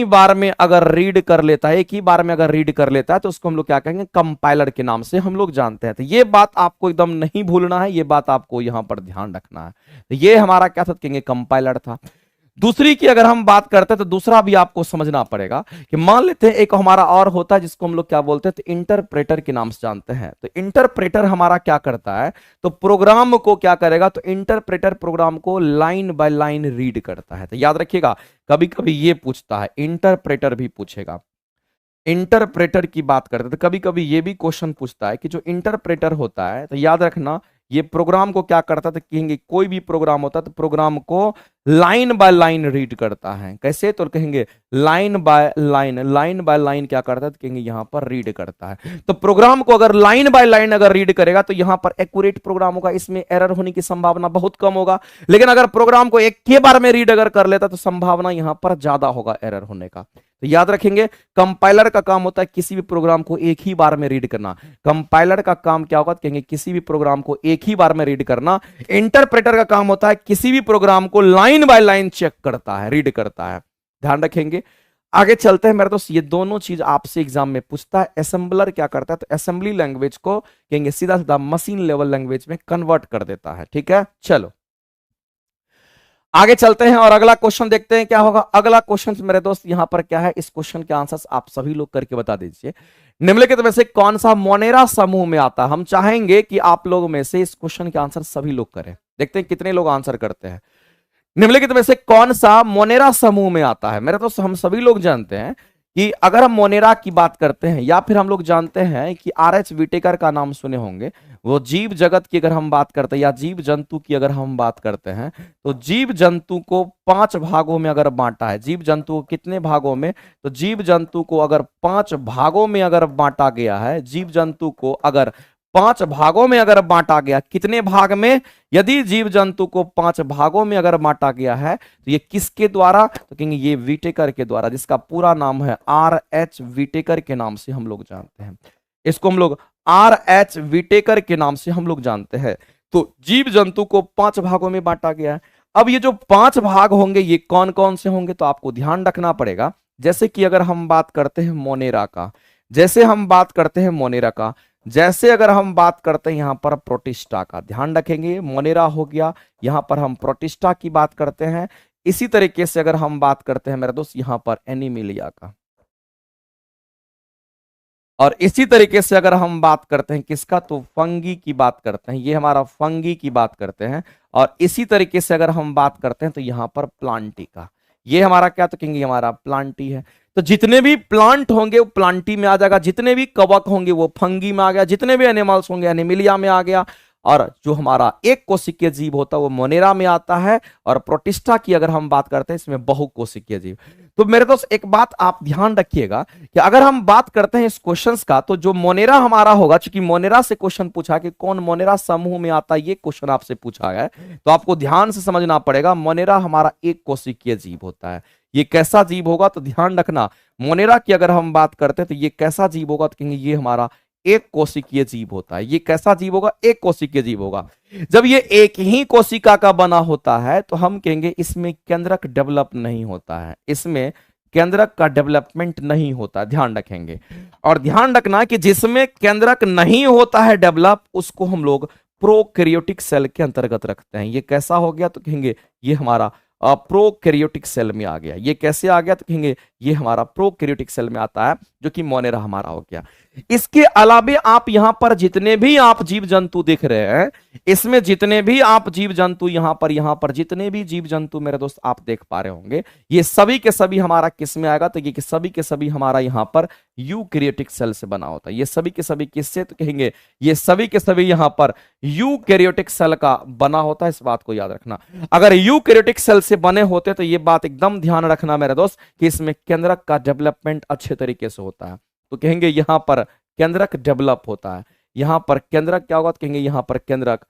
बार में अगर रीड कर लेता है, एक ही बार में अगर रीड कर लेता है, तो उसको हम लोग क्या कहेंगे, कंपाइलर के नाम से हम लोग जानते हैं। तो ये बात आपको एकदम नहीं भूलना है, ये बात आपको यहां पर ध्यान रखना है। तो ये हमारा क्या था, कहेंगे कंपाइलर था। दूसरी की अगर हम बात करते हैं तो दूसरा भी आपको समझना पड़ेगा कि मान लेते हैं एक हमारा और होता है जिसको हम लोग क्या बोलते हैं, तो इंटरप्रेटर के नाम से जानते हैं। तो इंटरप्रेटर हमारा क्या करता है, तो प्रोग्राम को क्या करेगा, तो इंटरप्रेटर प्रोग्राम को लाइन बाय लाइन रीड करता है। तो याद रखिएगा, कभी कभी ये पूछता है, इंटरप्रेटर भी पूछेगा। इंटरप्रेटर की बात करते हैं तो कभी कभी ये भी क्वेश्चन पूछता है कि जो इंटरप्रेटर होता है, तो याद रखना ये प्रोग्राम को क्या करता है, तो कहेंगे कोई भी प्रोग्राम होता है तो प्रोग्राम को लाइन बाय लाइन रीड करता है। कैसे, तो कहेंगे लाइन बाय लाइन क्या करता है, तो कहेंगे यहां पर रीड करता है। तो प्रोग्राम को अगर लाइन बाय लाइन अगर रीड करेगा तो यहां पर एक्यूरेट प्रोग्राम होगा, इसमें एरर होने की संभावना बहुत कम होगा। लेकिन अगर प्रोग्राम को एक के बार में रीड अगर कर लेता तो संभावना यहां पर ज्यादा होगा एरर होने का। तो याद रखेंगे, कंपाइलर का काम होता है किसी भी प्रोग्राम को एक ही बार में रीड करना। कंपाइलर का काम क्या होगा, कहेंगे किसी भी प्रोग्राम को एक ही बार में रीड करना। इंटरप्रेटर का काम होता है किसी भी प्रोग्राम को लाइन बाय लाइन चेक करता है, रीड करता है। ध्यान रखेंगे। आगे चलते हैं मेरे दोस्त, ये दोनों चीज आपसे एग्जाम में पूछता है। असेंबलर क्या करता है, तो असेंबली लैंग्वेज को कहेंगे सीधा सीधा मशीन लेवल लैंग्वेज में कन्वर्ट कर देता है। ठीक है, चलो आगे चलते हैं और अगला क्वेश्चन देखते हैं क्या होगा। अगला क्वेश्चन मेरे दोस्त यहां पर क्या है, इस क्वेश्चन के आंसर्स आप सभी लोग करके बता दीजिए। निम्नलिखित में से कौन सा मोनेरा समूह में आता है। हम चाहेंगे कि आप लोग में से इस क्वेश्चन के आंसर सभी लोग करें, देखते हैं कितने लोग आंसर करते हैं। निम्नलिखित में से कौन सा मोनेरा समूह में आता है। मेरे दोस्त हम सभी लोग जानते हैं कि अगर हम मोनेरा की बात करते हैं, या फिर हम लोग जानते हैं कि आर.एच. विटेकर का नाम सुने होंगे, वो जीव जगत की अगर हम बात करते हैं या जीव जंतु की अगर हम बात करते हैं, तो जीव जंतु को 5 भागों में अगर बांटा है। जीव जंतु को कितने भागों में, तो जीव जंतु को अगर 5 भागों में अगर बांटा गया है, जीव जंतु को अगर 5 भागों में अगर बांटा गया, कितने भाग में? यदि जीव जंतु को 5 भागों में अगर बांटा गया है तो ये किसके द्वारा? तो कहेंगे ये विटेकर के द्वारा, जिसका पूरा नाम है R.H. विटेकर के नाम से हम लोग जानते हैं। इसको हम लोग R.H. विटेकर के नाम से हम लोग जानते हैं। तो जीव जंतु को 5 भागों में बांटा गया है। अब ये जो 5 भाग होंगे ये कौन कौन से होंगे? तो आपको ध्यान रखना पड़ेगा। जैसे कि अगर हम बात करते हैं मोनेरा का, जैसे हम बात करते हैं मोनेरा का, जैसे अगर हम बात करते हैं यहां पर प्रोटिस्टा का, ध्यान रखेंगे मोनेरा हो गया, यहां पर हम प्रोटिस्टा की बात करते हैं। इसी तरीके से अगर हम बात करते हैं मेरे दोस्त यहां पर एनिमिलिया का, और इसी तरीके से अगर हम बात करते हैं किसका? तो फंगी की बात करते हैं, ये हमारा फंगी की बात करते हैं। और इसी तरीके से अगर हम बात करते हैं तो यहां पर प्लांटी का, ये हमारा क्या? तो कहेंगे हमारा प्लांटी है। तो जितने भी प्लांट होंगे वो प्लांटी में आ जाएगा, जितने भी कवक होंगे वो फंगी में आ गया, जितने भी एनिमल्स होंगे एनिमिलिया में आ गया। और जो हमारा एक कोशिकीय जीव होता है वो मोनेरा में आता है। और प्रोटिस्टा की अगर हम बात करते हैं इसमें बहुकोशिकीय जीव। तो मेरे दोस्त एक बात आप ध्यान रखिएगा कि अगर हम बात करते हैं इस क्वेश्चंस का, तो जो मोनेरा हमारा होगा, चूंकि मोनेरा से क्वेश्चन पूछा कि कौन मोनेरा समूह में आता है, ये क्वेश्चन आपसे पूछा है, तो आपको ध्यान से समझना पड़ेगा। मोनेरा हमारा एक कोशिकीय जीव होता है। ये कैसा जीव होगा? तो ध्यान रखना, मोनेरा की अगर हम बात करते हैं तो ये कैसा जीव होगा? तो कहेंगे ये हमारा एक कोशिकीय जीव होता है। ये कैसा जीव होगा? एक कोशिकीय जीव होगा। जब ये एक ही कोशिका का बना होता है तो हम कहेंगे इसमें केंद्रक डेवलप नहीं होता है, इसमें केंद्रक का डेवलपमेंट नहीं होता, ध्यान रखेंगे। और ध्यान रखना कि जिसमें केंद्रक नहीं होता है डेवलप, उसको हम लोग प्रोकैरियोटिक सेल के अंतर्गत रखते हैं। ये कैसा हो गया? तो कहेंगे ये हमारा प्रोकैरियोटिक सेल में आ गया। ये कैसे आ गया? तो कहेंगे ये हमारा प्रोकैरियोटिक सेल में आता है, जो कि मोनेरा हमारा हो गया। इसके अलावे आप यहां पर जितने भी आप जीव जंतु देख रहे हैं, इसमें जितने भी आप जीव जंतु यहां पर जितने भी जीव जंतु मेरे दोस्त आप देख पा रहे होंगे, ये सभी के सभी हमारा किस में आएगा? तो ये सभी के सभी हमारा यहां पर यूकैरियोटिक सेल से बना होता है। ये सभी के सभी किससे? तो कहेंगे ये सभी के सभी यहां पर यूकैरियोटिक सेल का बना होता है। इस बात को याद रखना। अगर यूकैरियोटिक सेल से बने होते तो ये बात एकदम ध्यान रखना मेरे दोस्त कि इसमें केंद्रक का डेवलपमेंट अच्छे तरीके से होता है। तो कहेंगे यहां पर केंद्रक डेवलप होता है। यहां पर केंद्रक क्या होगा? तो कहेंगे यहां पर केंद्रक,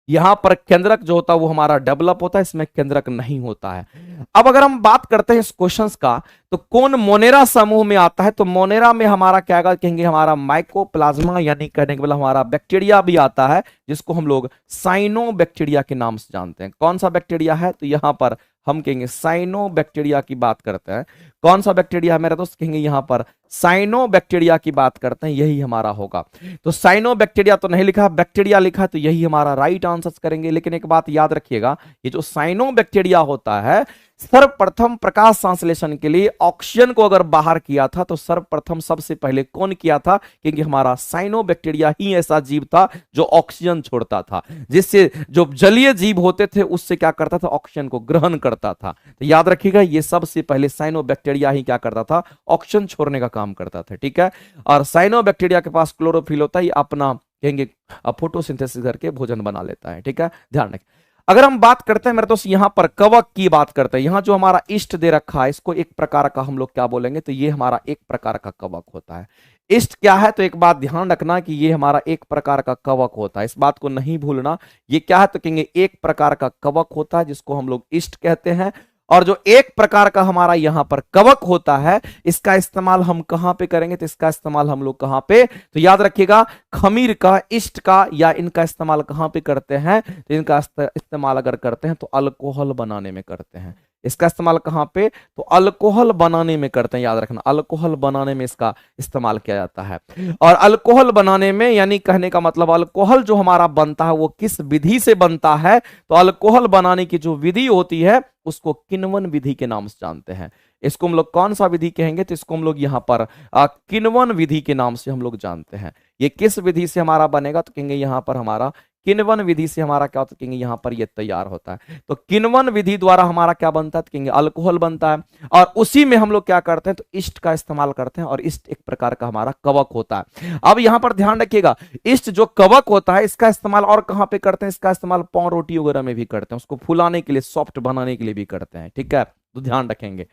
यहां पर केंद्रक जो होता है वो हमारा डेवलप होता है, इसमें केंद्रक नहीं होता है। अब अगर हम बात करते हैं इस क्वेश्चंस का, तो कौन मोनेरा समूह में आता है? तो मोनेरा में हमारा क्या आएगा? कहेंगे हमारा माइकोप्लाज्मा, यानी कहने के मतलब हमारा बैक्टीरिया भी आता है, जिसको हम लोग साइनोबैक्टीरिया के नाम से जानते हैं। कौन सा बैक्टीरिया है? तो यहां पर हम कहेंगे साइनोबैक्टीरिया की बात करते हैं। कौन सा बैक्टीरिया है मेरे दोस्त? कहेंगे यहां पर साइनोबैक्टीरिया की बात करते हैं, यही हमारा होगा। तो साइनोबैक्टीरिया तो नहीं लिखा, बैक्टीरिया लिखा, तो यही हमारा राइट आंसर करेंगे। लेकिन एक बात याद रखिएगा, ये जो साइनोबैक्टीरिया होता है, सर्वप्रथम प्रकाश संश्लेषण के लिए ऑक्सीजन को अगर बाहर किया था तो सर्वप्रथम सबसे पहले कौन किया था? क्योंकि हमारा साइनोबैक्टीरिया ही ऐसा जीव था जो ऑक्सीजन छोड़ता था, जिससे जो जलीय जीव होते थे उससे क्या करता था? ऑक्सीजन को ग्रहण करता था। तो याद रखिएगा ये सबसे पहले साइनोबैक्टीरिया ही क्या करता था? ऑक्सीजन छोड़ने का काम करता था, ठीक है। और साइनोबैक्टीरिया के पास क्लोरोफिल होता है, अपना कहेंगे फोटोसिंथेसिस करके भोजन बना लेता है, ठीक है, ध्यान रखें। अगर हम बात करते हैं मेरे दोस्त यहां पर कवक की बात करते हैं, यहां जो हमारा ईस्ट दे रखा है इसको एक प्रकार का हम लोग क्या बोलेंगे? तो ये हमारा एक प्रकार का कवक होता है। ईस्ट क्या है? तो एक बात ध्यान रखना कि ये हमारा एक प्रकार का कवक होता है, इस बात को नहीं भूलना। ये क्या है? तो कहेंगे एक प्रकार का कवक होता है, जिसको हम लोग ईस्ट कहते हैं। और जो एक प्रकार का हमारा यहां पर कवक होता है, इसका इस्तेमाल हम कहां पे करेंगे? तो इसका इस्तेमाल हम लोग कहां पे? तो याद रखिएगा खमीर का, ईस्ट का, या इनका इस्तेमाल कहां पे करते हैं? तो इनका इस्तेमाल अगर करते हैं तो अल्कोहल बनाने में करते हैं। इसका इस्तेमाल कहां पे? तो अल्कोहल बनाने में करते हैं, याद रखना अल्कोहल बनाने में इसका इस्तेमाल किया जाता है। और अल्कोहल बनाने में, यानी कहने का मतलब अल्कोहल जो हमारा बनता है वो किस विधि से बनता है? तो अल्कोहल बनाने की जो विधि होती है उसको किण्वन विधि के नाम से जानते हैं। इसको हम लोग कौन सा विधि कहेंगे? तो इसको हम लोग यहाँ पर किण्वन विधि के नाम से हम लोग जानते हैं। ये किस विधि से हमारा बनेगा? तो कहेंगे यहाँ पर हमारा किण्वन विधि से हमारा क्या होता है? कहेंगे यहाँ पर ये तैयार होता है। तो किण्वन विधि द्वारा हमारा क्या बनता है? तो कहेंगे अल्कोहल बनता है। और उसी में हम लोग क्या करते हैं? तो ईस्ट का इस्तेमाल करते हैं, और ईस्ट एक प्रकार का हमारा कवक होता है। अब यहाँ पर ध्यान रखिएगा, ईस्ट जो कवक होता है इसका इस्तेमाल और कहाँ पे करते हैं? इसका इस्तेमाल पाव रोटी वगैरह में भी करते हैं, उसको फुलाने के लिए, सॉफ्ट बनाने के लिए भी करते हैं, ठीक है, तो ध्यान रखेंगे।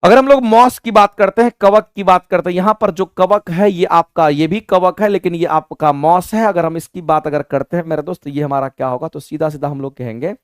अगर हम लोग मॉस की बात करते हैं, कवक की बात करते हैं, यहां पर जो कवक है ये आपका, ये भी कवक है लेकिन ये आपका मॉस है। अगर हम इसकी बात अगर करते हैं मेरे दोस्त, ये हमारा क्या होगा, तो सीधा सीधा हम लोग कहेंगे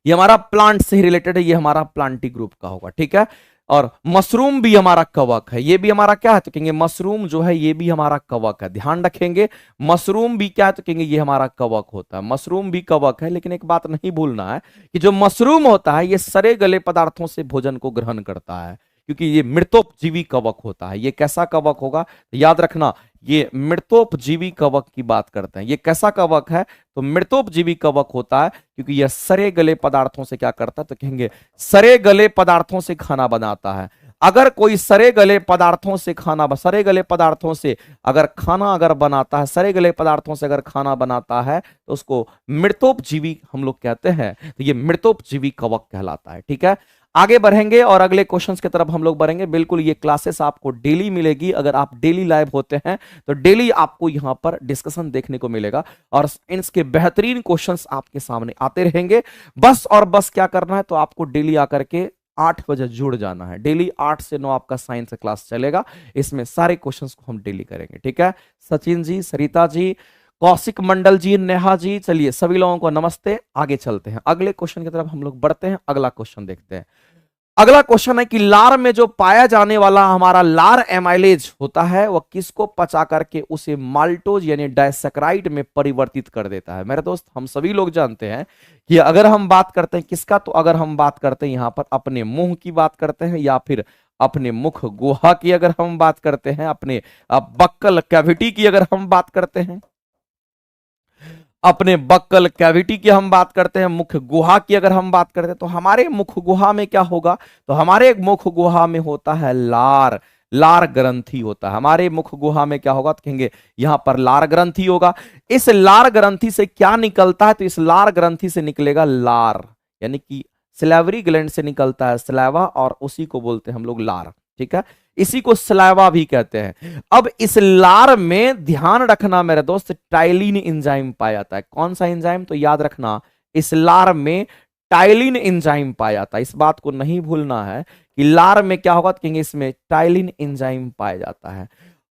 ये हमारा प्लांट से ही रिलेटेड है, ये हमारा प्लांटी ग्रुप का होगा, ठीक है। और मशरूम भी हमारा कवक है, ये भी हमारा क्या है, तो कहेंगे मशरूम जो है ये भी हमारा कवक है। ध्यान रखेंगे, मशरूम भी क्या है, तो कहेंगे ये हमारा कवक होता है। मशरूम भी कवक है, लेकिन एक बात नहीं भूलना है कि जो मशरूम होता है ये सड़े गले पदार्थों से भोजन को ग्रहण करता है, क्योंकि ये मृतोपजीवी कवक होता है। ये कैसा कवक होगा, याद रखना, ये मृतोपजीवी कवक की बात करते हैं। ये कैसा कवक है, तो मृतोपजीवी कवक होता है, क्योंकि यह सड़े गले पदार्थों से क्या करता है, तो कहेंगे सड़े गले पदार्थों से खाना बनाता है। अगर कोई सड़े गले पदार्थों से सड़े गले पदार्थों से अगर खाना अगर बनाता है, सड़े गले पदार्थों से अगर खाना बनाता है, तो उसको मृतोपजीवी हम लोग कहते हैं। तो ये मृतोपजीवी कवक कहलाता है, ठीक है। आगे बढ़ेंगे और अगले क्वेश्चंस की तरफ हम लोग बढ़ेंगे। बिल्कुल ये क्लासेस आपको डेली मिलेगी, अगर आप डेली लाइव होते हैं तो डेली आपको यहां पर डिस्कशन देखने को मिलेगा और इसके बेहतरीन क्वेश्चंस आपके सामने आते रहेंगे। बस और बस क्या करना है, तो आपको डेली आकर के 8 बजे जुड़ जाना है। डेली 8 से 9 आपका साइंस क्लास चलेगा, इसमें सारे क्वेश्चंस को हम डेली करेंगे, ठीक है। सचिन जी, सरिता जी, कौशिक मंडल जी, नेहा जी, चलिए सभी लोगों को नमस्ते। आगे चलते हैं, अगले क्वेश्चन की तरफ हम लोग बढ़ते हैं। अगला क्वेश्चन देखते हैं। अगला क्वेश्चन है कि लार में जो पाया जाने वाला हमारा लार एमाइलेज होता है वह किसको पचा करके उसे माल्टोज यानी डायसैकराइड में परिवर्तित कर देता है। मेरे दोस्त, हम सभी लोग जानते हैं कि अगर हम बात करते हैं किसका, तो अगर हम बात करते हैं यहां पर अपने मुंह की बात करते हैं, या फिर अपने मुख गुहा की अगर हम बात करते हैं, अपने बक्कल कैविटी की अगर हम बात करते हैं, अपने बक्कल कैविटी की हम बात करते हैं, मुख गुहा की अगर हम बात करते हैं, तो हमारे मुख गुहा में क्या होगा, तो हमारे मुख गुहा में होता है लार। लार ग्रंथि होता है हमारे मुख गुहा में। क्या होगा, तो कहेंगे यहां पर लार ग्रंथि होगा। इस लार ग्रंथि से क्या निकलता है, तो इस लार ग्रंथि से निकलेगा लार, यानी कि स्लेवरी ग्लैंड से निकलता है स्लेवा, और उसी को बोलते हैं हम लोग लार, ठीक है। इसी को स्लाइवा भी कहते हैं। अब इस लार में ध्यान रखना मेरे दोस्त, टाइलिन एंजाइम पाया जाता है। कौन सा एंजाइम, तो याद रखना इस लार में टाइलिन एंजाइम पाया जाता है। इस बात को नहीं भूलना है कि लार में क्या होगा, तो कहेंगे इसमें टाइलिन एंजाइम पाया जाता है।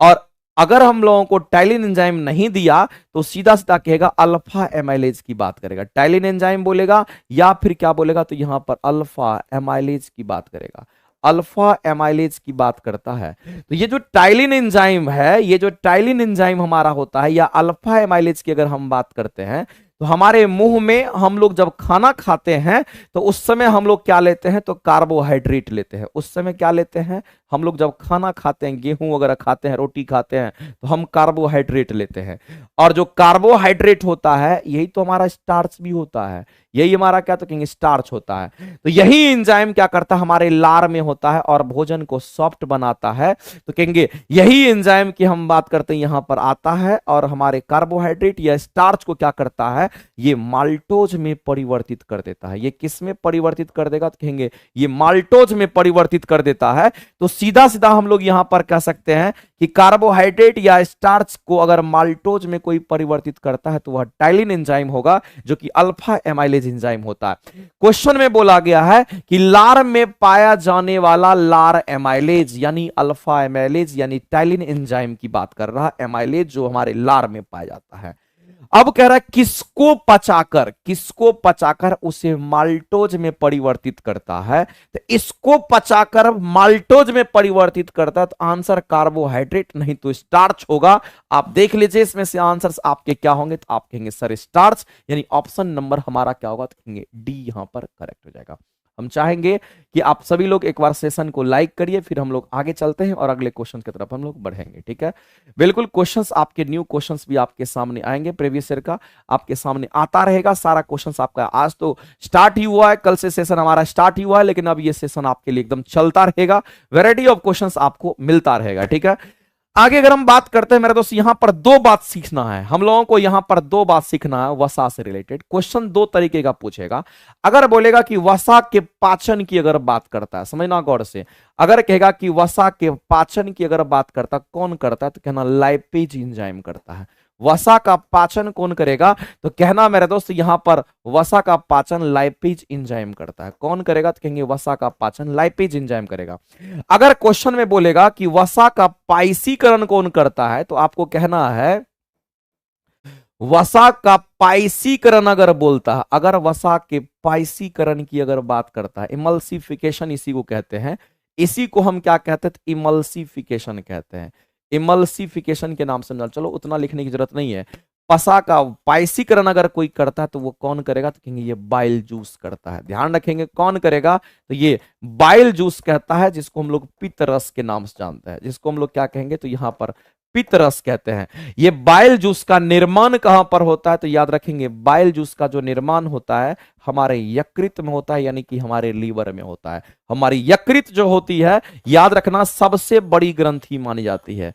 और अगर हम लोगों को टाइलिन एंजाइम नहीं दिया तो सीधा सीधा कहेगा अल्फा एमाइलेज की बात करेगा। टाइलिन एंजाइम बोलेगा या फिर क्या बोलेगा, तो यहां पर अल्फा एमाइलेज की बात करेगा। अल्फा एमाइलेज की बात करता है। तो ये जो टाइलिन एंजाइम है, ये जो टाइलिन एंजाइम हमारा होता है, या अल्फा एमाइलेज की अगर हम बात करते हैं, तो हमारे मुंह में हम लोग जब खाना खाते हैं तो उस समय हम लोग क्या लेते हैं, तो कार्बोहाइड्रेट लेते हैं। उस समय क्या लेते हैं, हम लोग जब खाना खाते हैं, गेहूं वगैरह खाते हैं, रोटी खाते हैं, तो हम कार्बोहाइड्रेट लेते हैं। और जो कार्बोहाइड्रेट होता है यही तो हमारा स्टार्च भी होता है, यही हमारा क्या, तो कहेंगे स्टार्च होता है। तो यही एंजाइम क्या करता है, हमारे लार में होता है और भोजन को सॉफ्ट बनाता है। तो कहेंगे यही एंजाइम की हम बात करते हैं यहां पर आता है और हमारे कार्बोहाइड्रेट या स्टार्च को क्या करता है, ये माल्टोज में परिवर्तित कर देता है। ये किस में परिवर्तित कर देगा, तो कहेंगे ये माल्टोज में परिवर्तित कर देता है। तो सीधा सीधा हम लोग यहां पर कह सकते हैं कि कार्बोहाइड्रेट या स्टार्च को अगर माल्टोज में कोई परिवर्तित करता है तो वह टाइलिन एंजाइम होगा, जो कि अल्फा एमाइलेज एंजाइम होता है। क्वेश्चन में बोला गया है कि लार में पाया जाने वाला लार एमाइलेज यानी अल्फा एमाइलेज यानी टाइलिन एंजाइम की बात कर रहा है। एमाइलेज जो हमारे लार में पाया जाता है। अब कह रहा है किसको पचाकर उसे माल्टोज में परिवर्तित करता है। तो इसको पचाकर माल्टोज में परिवर्तित करता है, तो आंसर कार्बोहाइड्रेट नहीं तो स्टार्च होगा। आप देख लीजिए इसमें से आंसर्स आपके क्या होंगे, तो आप कहेंगे सर स्टार्च, यानी ऑप्शन नंबर हमारा क्या होगा, तो कहेंगे डी यहां पर करेक्ट हो जाएगा। हम चाहेंगे कि आप सभी लोग एक बार सेशन को लाइक करिए, फिर हम लोग आगे चलते हैं और अगले क्वेश्चन की तरफ हम लोग बढ़ेंगे, ठीक है। बिल्कुल क्वेश्चंस आपके न्यू क्वेश्चंस भी आपके सामने आएंगे, प्रीवियस ईयर का आपके सामने आता रहेगा सारा क्वेश्चंस आपका। आज तो स्टार्ट ही हुआ है, कल से सेशन हमारा स्टार्ट ही हुआ है, लेकिन अब ये सेशन आपके लिए एकदम चलता रहेगा। वैरायटी ऑफ क्वेश्चंस आपको मिलता रहेगा, ठीक है। आगे अगर हम बात करते हैं मेरे दोस्त, यहां पर दो बात सीखना है हम लोगों को। यहां पर दो बात सीखना है वसा से रिलेटेड। क्वेश्चन दो तरीके का पूछेगा। अगर बोलेगा कि वसा के पाचन की अगर बात करता है, समझना गौर से, अगर कहेगा कि वसा के पाचन की अगर बात करता कौन करता है, तो कहना लाइपेज एंजाइम करता है। वसा का पाचन कौन करेगा? तो कहना मेरे दोस्त यहां पर वसा का पाचन लाइपेज एंजाइम करता है। कौन करेगा? तो कहेंगे वसा का पाचन लाइपेज एंजाइम करेगा। अगर क्वेश्चन में बोलेगा कि वसा का पाइसीकरण कौन करता है, तो आपको कहना है वसा का पाइसीकरण अगर बोलता है, अगर वसा के पाइसीकरण की अगर बात करता है, इमल्सिफिकेशन इसी को कहते हैं, इसी को हम क्या कहते हैं? इमल्सिफिकेशन कहते हैं। इमल्सिफिकेशन के नाम समझा, चलो उतना लिखने की जरूरत नहीं है। वसा का पाइसीकरण अगर कोई करता है तो वो कौन करेगा? तो कहेंगे ये बाइल जूस करता है। ध्यान रखेंगे कौन करेगा? तो ये बाइल जूस कहता है, जिसको हम लोग पित्त रस के नाम से जानते हैं, जिसको हम लोग क्या कहेंगे? तो यहां पर पित्त रस कहते हैं। ये बाइल जूस का निर्माण कहां पर होता है? तो याद रखेंगे बाइल जूस का जो निर्माण होता है हमारे यकृत में होता है, यानी कि हमारे लीवर में होता है। हमारी यकृत जो होती है, याद रखना, सबसे बड़ी ग्रंथि मानी जाती है।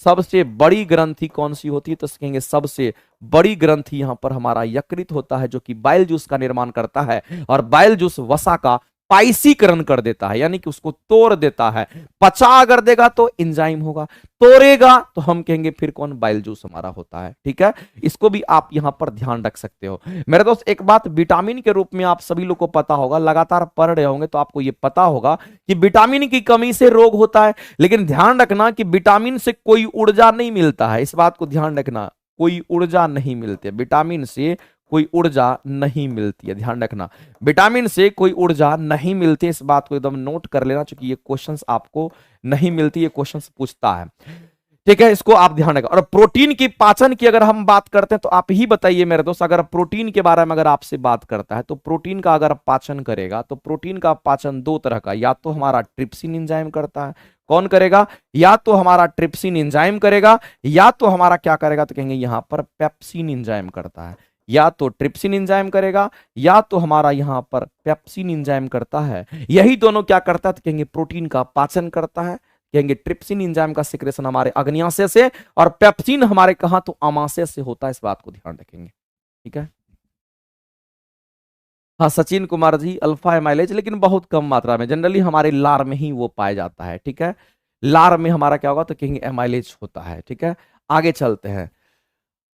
सबसे बड़ी ग्रंथि कौन सी होती है? तो कहेंगे सबसे बड़ी ग्रंथि यहां पर हमारा यकृत होता है, जो कि बाइल जूस का निर्माण करता है। और बाइल जूस वसा का पाइसीकरण कर देता है, यानी कि उसको तोड़ देता है। पचा अगर देगा तो एंजाइम होगा, तोड़ेगा तो हम कहेंगे फिर कौन? बाइल जूस हमारा होता है। ठीक है, इसको भी आप यहां पर ध्यान रख सकते हो। मेरे दोस्त एक बात विटामिन के रूप में आप सभी लोग को पता होगा, लगातार पढ़ रहे होंगे तो आपको यह पता होगा कि विटामिन की कमी से रोग होता है। लेकिन ध्यान रखना कि विटामिन से कोई ऊर्जा नहीं मिलता है, इस बात को ध्यान रखना। कोई ऊर्जा नहीं मिलती, विटामिन से कोई ऊर्जा नहीं मिलती है, ध्यान रखना। विटामिन से कोई ऊर्जा नहीं मिलती, इस बात को एकदम नोट कर लेना, क्योंकि ये क्वेश्चंस आपको नहीं मिलती, ये क्वेश्चंस पूछता है। ठीक है, इसको आप ध्यान रखें। और प्रोटीन की पाचन की अगर हम बात करते हैं तो आप ही बताइए मेरे दोस्त, अगर प्रोटीन के बारे में अगर आपसे बात करता है तो प्रोटीन का अगर पाचन करेगा तो प्रोटीन का पाचन दो तरह का, या तो हमारा ट्रिप्सिन एंजाइम करता है। कौन करेगा? या तो हमारा ट्रिप्सिन एंजाइम करेगा, या तो हमारा क्या करेगा? तो कहेंगे यहां पर पेप्सिन एंजाइम करता है। या तो ट्रिप्सिन एंजाइम करेगा, या तो हमारा यहां पर पेप्सिन एंजाइम करता है। यही दोनों क्या करता है? तो कहेंगे प्रोटीन का पाचन करता है। कहेंगे ट्रिप्सिन एंजाइम का सिक्रेशन हमारे अग्न्याशय से, और पेप्सिन हमारे कहां? तो आमाशय से होता है, इस बात को ध्यान रखेंगे। ठीक है, हाँ सचिन कुमार जी, अल्फा एमाइलेज, लेकिन बहुत कम मात्रा में, जनरली हमारे लार में ही वो पाया जाता है। ठीक है, लार में हमारा क्या होगा? तो कहेंगे एमाइलेज होता है। ठीक है, आगे चलते हैं,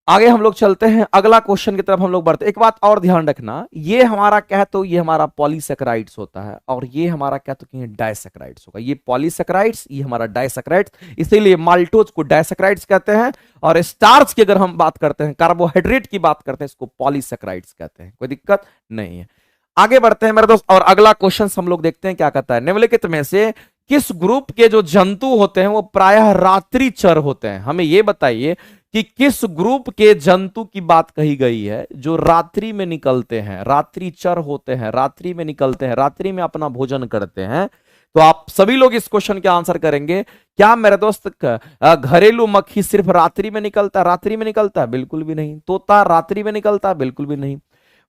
आगे हम लोग चलते हैं, अगला क्वेश्चन की तरफ हम लोग बढ़ते हैं। एक बात और ध्यान रखना, ये हमारा क्या है? तो ये हमारा पॉलीसेकेराइड्स होता है, और ये हमारा क्या? तो कहेंगे डाइसेकेराइड्स होगा। ये पॉलीसेकेराइड्स, ये हमारा डाइसेकेराइड्स, इसीलिए माल्टोज को डाइसेकेराइड्स कहते हैं। और स्टार्च की अगर हम बात करते हैं, कार्बोहाइड्रेट की बात करते हैं, इसको पॉलीसेकेराइड्स कहते हैं। कोई दिक्कत नहीं है, आगे बढ़ते हैं मेरे दोस्त। और अगला क्वेश्चन हम लोग देखते हैं क्या कहता है। निम्नलिखित में से किस ग्रुप के जो जंतु होते हैं वो प्रायः रात्रिचर होते हैं? हमें यह बताइए कि किस ग्रुप के जंतु की बात कही गई है जो रात्रि में निकलते हैं, रात्रिचर होते हैं, रात्रि में निकलते हैं, रात्रि में अपना भोजन करते हैं। तो आप सभी लोग इस क्वेश्चन के आंसर करेंगे। क्या मेरे दोस्त घरेलू मक्खी सिर्फ रात्रि में निकलता है? रात्रि में निकलता है? बिल्कुल भी नहीं। तोता रात्रि में निकलता है? बिल्कुल भी नहीं।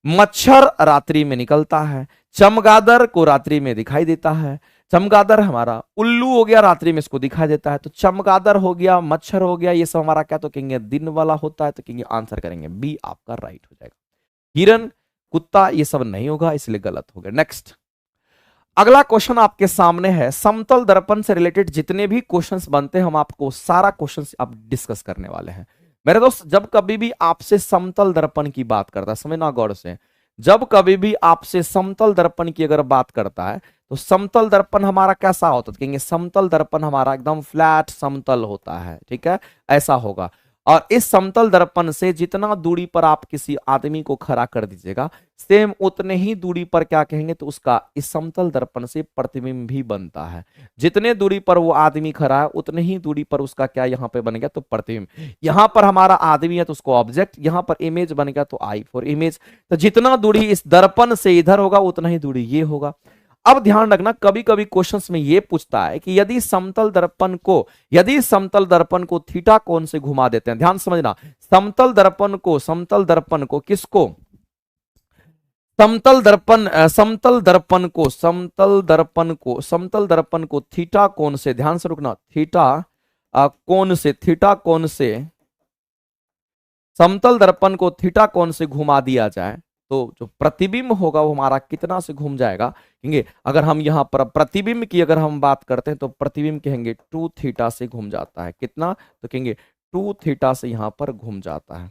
मच्छर रात्रि में निकलता है। चमगादड़ को रात्रि में दिखाई देता है। चमगादड़ हमारा, उल्लू हो गया, रात्रि में इसको दिखाई देता है। तो चमगादड़ हो गया, मच्छर हो गया, ये सब हमारा क्या? तो कहेंगे दिन वाला होता है। तो कहेंगे आंसर करेंगे बी, आपका राइट हो जाएगा। हिरन, कुत्ता, ये सब नहीं होगा, इसलिए गलत हो गया। नेक्स्ट, अगला क्वेश्चन आपके सामने है। समतल दर्पण से रिलेटेड जितने भी क्वेश्चंस बनते हैं, हम आपको सारा क्वेश्चंस अब डिस्कस करने वाले हैं। मेरे दोस्त, जब कभी भी आपसे समतल दर्पण की बात करता है, समझना गौर से, जब कभी भी आपसे समतल दर्पण की अगर बात करता है तो समतल दर्पण हमारा कैसा होता है? कहेंगे समतल दर्पण हमारा एकदम फ्लैट समतल होता है। ठीक है, ऐसा होगा। और इस समतल दर्पण से जितना दूरी पर आप किसी आदमी को खड़ा कर दीजिएगा, सेम उतने ही दूरी पर क्या कहेंगे? तो उसका इस समतल दर्पण से प्रतिबिंब भी बनता है। जितने दूरी पर वो आदमी खड़ा है उतने ही दूरी पर उसका क्या यहाँ पे बन गया? तो प्रतिबिंब। यहां पर हमारा आदमी है तो उसको ऑब्जेक्ट, यहां पर इमेज बन गया तो आई फॉर इमेज। तो जितना दूरी इस दर्पण से इधर होगा उतना ही दूरी ये होगा। अब ध्यान रखना, कभी कभी क्वेश्चंस में यह पूछता है कि यदि समतल समतल दर्पण को थीटा कोण से घुमा देते हैं, ध्यान समझना, समतल दर्पण को किसको? समतल दर्पण को थीटा कोण से, ध्यान से रुकना, थीटा कोण से समतल दर्पण को थीटा कोण से घुमा दिया जाए तो जो प्रतिबिंब होगा वो हमारा कितना से घूम जाएगा? कहेंगे अगर हम यहां पर प्रतिबिंब की अगर हम बात करते हैं तो प्रतिबिंब कहेंगे 2 थीटा से घूम जाता है। कितना? तो कहेंगे 2 थीटा से यहां पर घूम जाता है,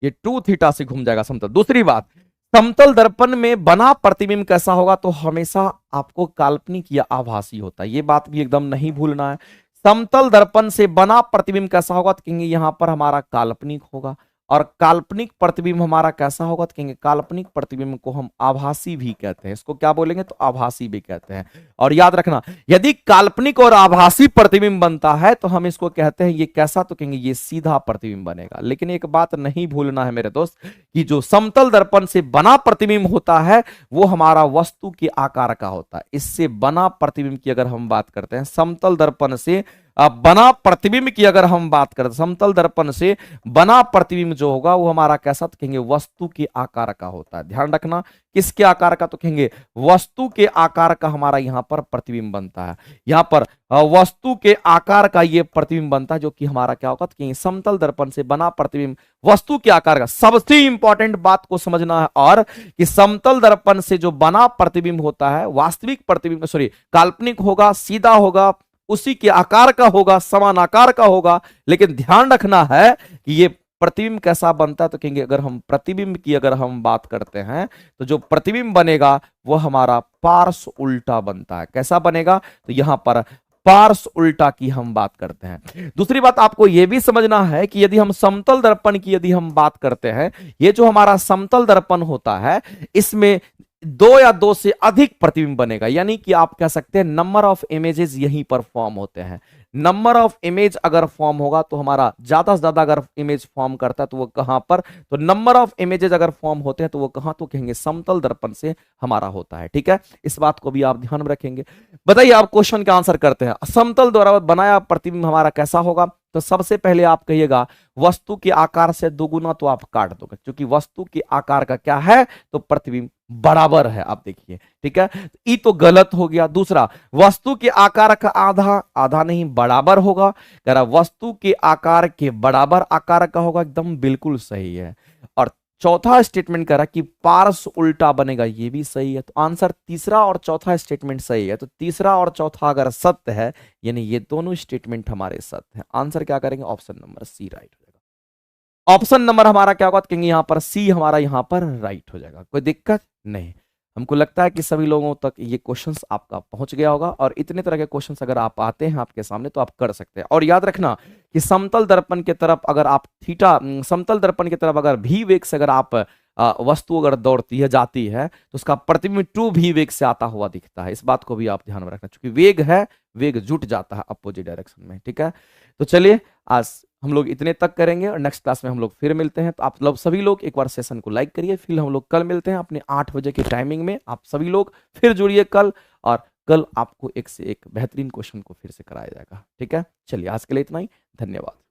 ये 2 थीटा से घूम जाएगा समतल। दूसरी बात, समतल दर्पण में बना प्रतिबिंब कैसा होगा, तो हमेशा आपको काल्पनिक या आभासी होता है, ये बात भी एकदम नहीं भूलना है। समतल दर्पण से बना प्रतिबिंब कैसा होगा, तो कहेंगे यहां पर हमारा काल्पनिक होगा। और काल्पनिक प्रतिबिंब हमारा कैसा होगा, तो कहेंगे काल्पनिक प्रतिबिंब को हम आभासी भी कहते हैं, इसको क्या बोलेंगे, तो आभासी भी कहते हैं। और याद रखना, यदि काल्पनिक और आभासी प्रतिबिंब बनता है तो हम इसको कहते हैं ये कैसा, तो कहेंगे ये सीधा प्रतिबिंब बनेगा। लेकिन एक बात नहीं भूलना है मेरे दोस्त, कि जो समतल दर्पण से बना प्रतिबिंब होता है वो हमारा वस्तु के आकार का होता है। इससे बना प्रतिबिंब की अगर हम बात करते हैं, समतल दर्पण से बना प्रतिबिंब की अगर हम बात करें, समतल दर्पण से बना प्रतिबिंब जो होगा वो हमारा कैसा, तो कहेंगे वस्तु के आकार का होता है। ध्यान रखना, किसके आकार का, तो कहेंगे वस्तु के आकार का हमारा यहां पर प्रतिबिंब बनता है। यहां पर वस्तु के आकार का ये प्रतिबिंब बनता है, जो कि हमारा क्या होगा, तो कहेंगे समतल दर्पण से बना प्रतिबिंब वस्तु के आकार का। सबसे इंपॉर्टेंट बात को समझना है, और कि समतल दर्पण से जो बना प्रतिबिंब होता है वास्तविक प्रतिबिंब, सॉरी काल्पनिक होगा, सीधा होगा, उसी के आकार का होगा, समान आकार का होगा। लेकिन ध्यान रखना है कि ये प्रतिबिंब कैसा बनता है, तो कहेंगे अगर हम प्रतिबिंब की अगर हम बात करते हैं तो जो प्रतिबिंब बनेगा वो हमारा पार्श्व उल्टा बनता है। कैसा बनेगा, तो यहां पर पार्श्व उल्टा की हम बात करते हैं। दूसरी बात आपको यह भी समझना है कि यदि हम समतल दर्पण की यदि हम बात करते हैं, ये जो हमारा समतल दर्पण होता है इसमें 2 या 2 से अधिक प्रतिबिंब बनेगा, यानी कि आप कह सकते हैं नंबर ऑफ इमेजेस यहीं पर फॉर्म होते हैं। नंबर ऑफ इमेज अगर फॉर्म होगा तो हमारा ज्यादा से ज्यादा अगर इमेज फॉर्म करता है तो वो कहां पर, तो नंबर ऑफ इमेजेस अगर फॉर्म होते हैं तो वो कहां, तो कहेंगे समतल दर्पण से हमारा होता है। ठीक है, इस बात को भी आप ध्यान में रखेंगे। बताइए आप क्वेश्चन का आंसर करते हैं, समतल द्वारा बनाया प्रतिबिंब हमारा कैसा होगा, तो सबसे पहले आप कहिएगा वस्तु के आकार से दोगुना, तो आप काट दोगे, क्योंकि वस्तु के आकार का क्या है, तो प्रतिबिंब बराबर है। आप देखिए, ठीक है, ई तो गलत हो गया। दूसरा, वस्तु के आकार का आधा, आधा नहीं बराबर होगा, कह रहा वस्तु के आकार के बराबर आकार का होगा, एकदम बिल्कुल सही है। और चौथा स्टेटमेंट कह रहा कि पार्श्व उल्टा बनेगा, ये भी सही है। तो आंसर तीसरा और चौथा स्टेटमेंट सही है। तो तीसरा और चौथा अगर सत्य है, यानी ये दोनों स्टेटमेंट हमारे सत्य हैं। आंसर क्या करेंगे, ऑप्शन नंबर सी राइट हो जाएगा। ऑप्शन नंबर हमारा क्या होगा, कहेंगे यहां पर सी हमारा यहां पर राइट हो जाएगा। कोई दिक्कत नहीं। हमको लगता है कि सभी लोगों तक ये क्वेश्चंस आपका पहुंच गया होगा, और इतने तरह के क्वेश्चंस अगर आप आते हैं आपके सामने तो आप कर सकते हैं। और याद रखना कि समतल दर्पण की तरफ अगर आप समतल दर्पण की तरफ अगर भी वेग से अगर आप वस्तु अगर दौड़ती है जाती है तो उसका प्रतिबिंब 2 भी वेग से आता हुआ दिखता है। इस बात को भी आप ध्यान में रखना, क्योंकि वेग है, वेग जुट जाता है अपोजिट डायरेक्शन में। ठीक है, तो चलिए आज हम लोग इतने तक करेंगे, और नेक्स्ट क्लास में हम लोग फिर मिलते हैं। तो आप लोग सभी लोग एक बार सेशन को लाइक करिए, फिर हम लोग कल मिलते हैं अपने 8 बजे की टाइमिंग में। आप सभी लोग फिर जुड़िए कल, और कल आपको एक से एक बेहतरीन क्वेश्चन को फिर से कराया जाएगा। ठीक है, चलिए आज के लिए इतना ही, धन्यवाद।